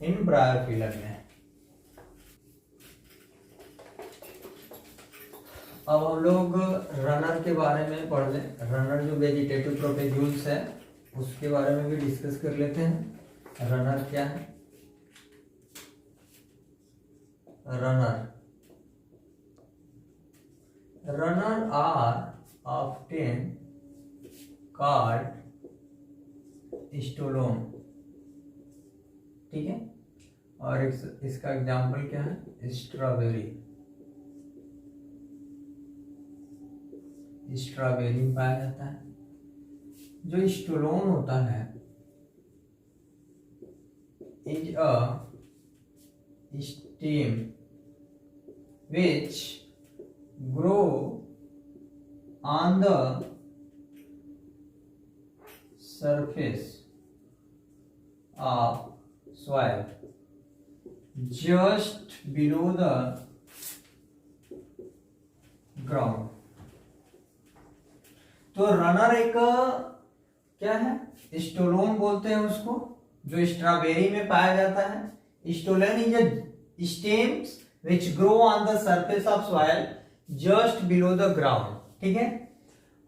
इन ब्रायोफिलम में। अब हम लोग रनर के बारे में पढ़ लें। रनर जो वेजिटेटिव प्रोपेग्यूल्स है उसके बारे में भी डिस्कस कर लेते हैं। रनर क्या है? Runner are often called stolon. ठीक है, और इसका एग्जाम्पल क्या है? स्ट्रॉबेरी में पाया जाता है। जो स्टोलोन होता है is a stem which grow on the surface of soil just below the ground। तो रनर एक क्या है? स्टोलोन बोलते हैं उसको, जो स्ट्रॉबेरी में पाया जाता है। Stolon is a stems which grow on the surface of soil just below the ground। ठीक है,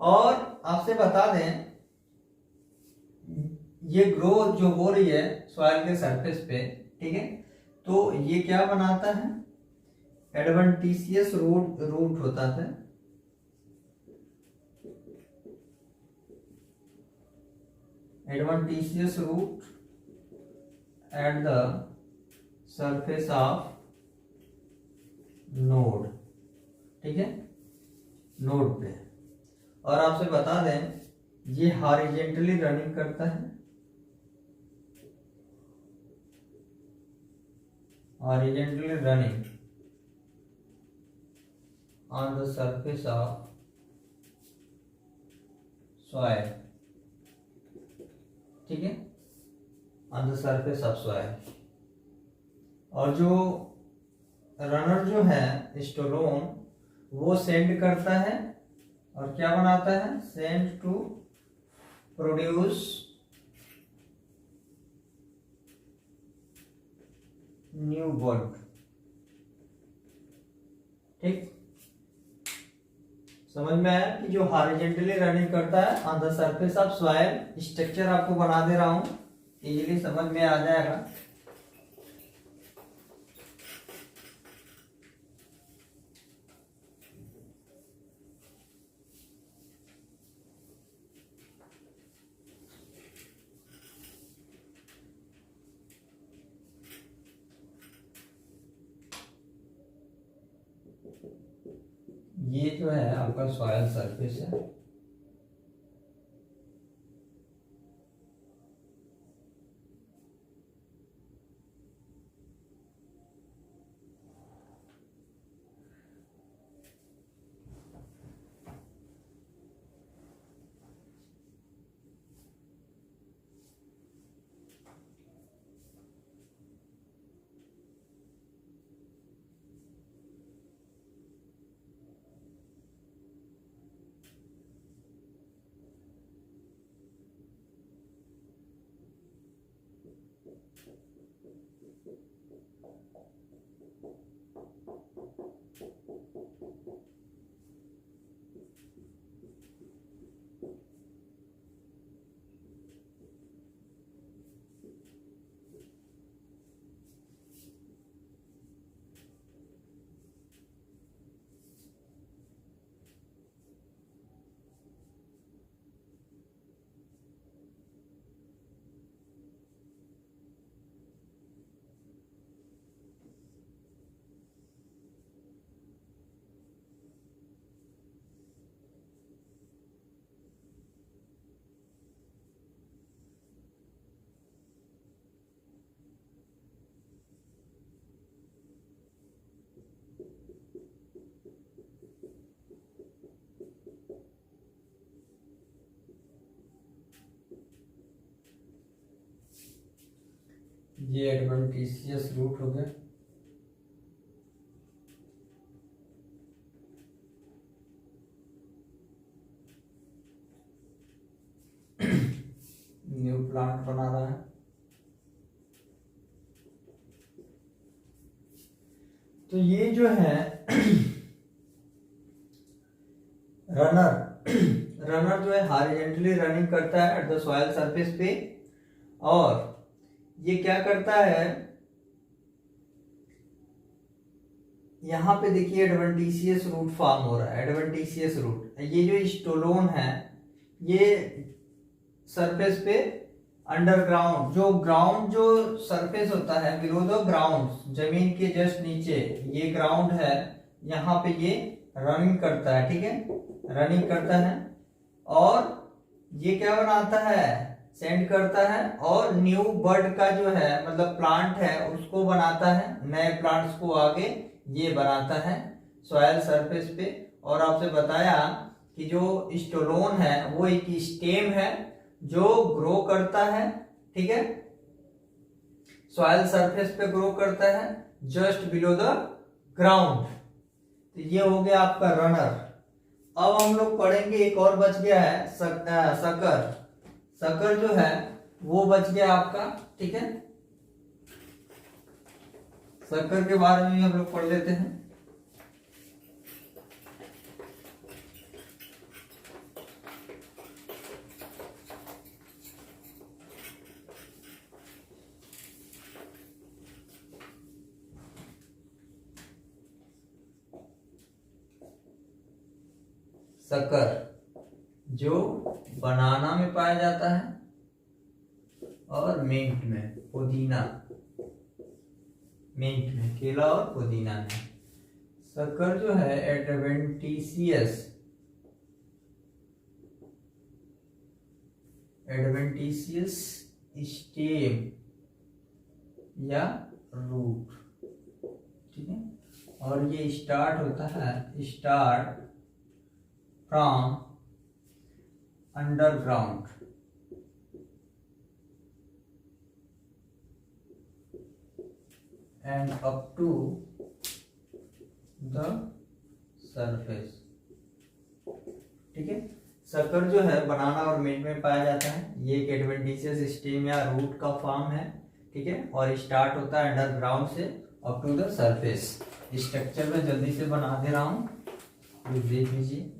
और आपसे बता दें ये ग्रो जो हो रही है सॉइल के सरफेस पे, ठीक है, तो ये क्या बनाता है? एडवेंटिशियस रूट होता है। Adventitious root at the surface of node. ठीक है, नोड पे। और आपसे बता दें ये हॉरिजॉन्टली रनिंग करता है, horizontally running on the surface of soil. ठीक है, on the surface of soil. और जो रनर जो है स्टोलोन वो सेंड करता है और क्या बनाता है? Send to produce new bud. ठीक, समझ में आया कि जो हॉरिजॉन्टली रनिंग करता है on the surface of soil, structure आपको बना दे रहा हूं, इजीली समझ में आ जाएगा। ये जो है आपका सॉइल सरफेस है। ये एडवेंटिशियस रूट हो गया। न्यू प्लांट बना रहा है। तो ये जो है रनर जो है हॉरिजॉन्टली रनिंग करता है एट द सॉइल सरफेस पे, और ये क्या करता है, यहां पे देखिए एडवेंटिशियस रूट फॉर्म हो रहा है। एडवेंटिशियस रूट, ये जो स्टोलोन है ये सरफेस पे अंडरग्राउंड, जो सरफेस होता है बिलो द ग्राउंड, जमीन के जस्ट नीचे ये ग्राउंड है, यहाँ पे ये रनिंग करता है। ठीक है, रनिंग करता है और ये क्या बनाता है, सेंड करता है, और न्यू बर्ड का जो है मतलब प्लांट है उसको बनाता है, नए प्लांट्स को आगे ये बनाता है सॉइल सरफेस पे। और आपसे बताया कि जो स्टोलोन है वो एक स्टेम है जो ग्रो करता है। ठीक है, सॉइल सरफेस पे ग्रो करता है जस्ट बिलो द ग्राउंड। तो ये हो गया आपका रनर। अब हम लोग पढ़ेंगे, एक और बच गया है सकर। सकर जो है वो बच गया आपका। ठीक है, सकर के बारे में हम लोग पढ़ लेते हैं। सकर जो बनाना में पाया जाता है और मिंट में, पुदीना, मिंट में, केला और पुदीना में। सकर जो है एडवेंटिशियस स्टेम या रूट। ठीक है, और ये स्टार्ट होता है from underground and up to the surface. ठीक है, सकर जो है बनाना और मिंट में पाया जाता है। ये एक एडवेंटिशियस स्टेम या रूट का फॉर्म है। ठीक है, और स्टार्ट होता है अंडरग्राउंड से up to the surface. Structure में जल्दी से बना दे रहा हूं, तो देख लीजिए।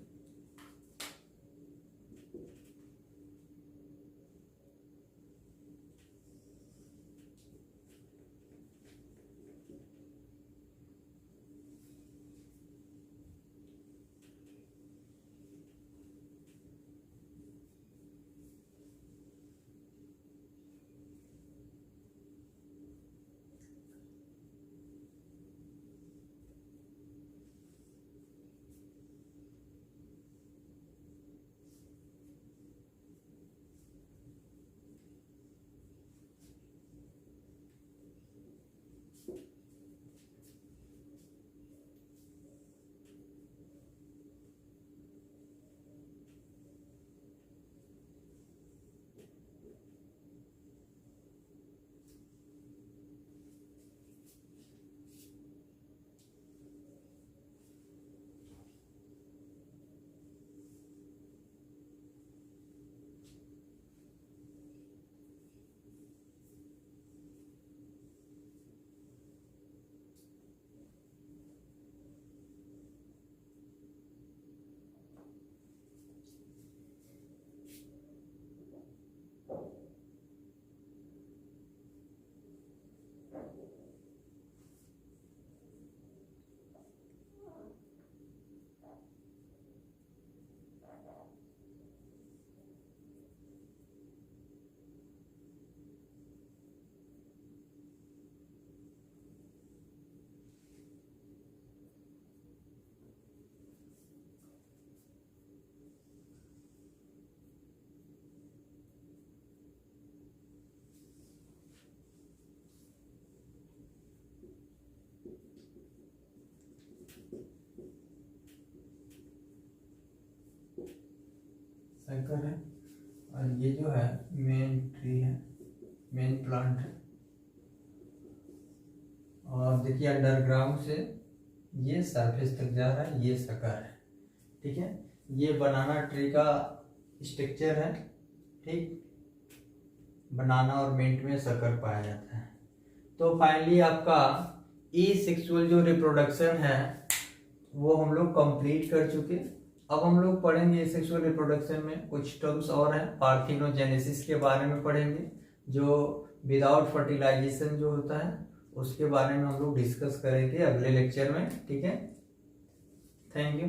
सकर है, और ये जो है मेन ट्री है, मेन प्लांट है। और देखिए अंडरग्राउंड से ये सरफेस तक जा रहा है, ये सकर है, ठीक है। ये बनाना ट्री का स्ट्रक्चर है, ठीक। बनाना और मिंट में सकर पाया जाता है। तो फाइनली आपका ई सेक्सुअल जो रिप्रोडक्शन है वो हम लोग कंप्लीट कर चुके। अब हम लोग पढ़ेंगे सेक्सुअल रिप्रोडक्शन में कुछ टर्म्स और हैं। पार्थिनोजेनेसिस के बारे में पढ़ेंगे, जो विदाउट फर्टिलाइजेशन जो होता है उसके बारे में हम लोग डिस्कस करेंगे अगले लेक्चर में, ठीक है। Thank you.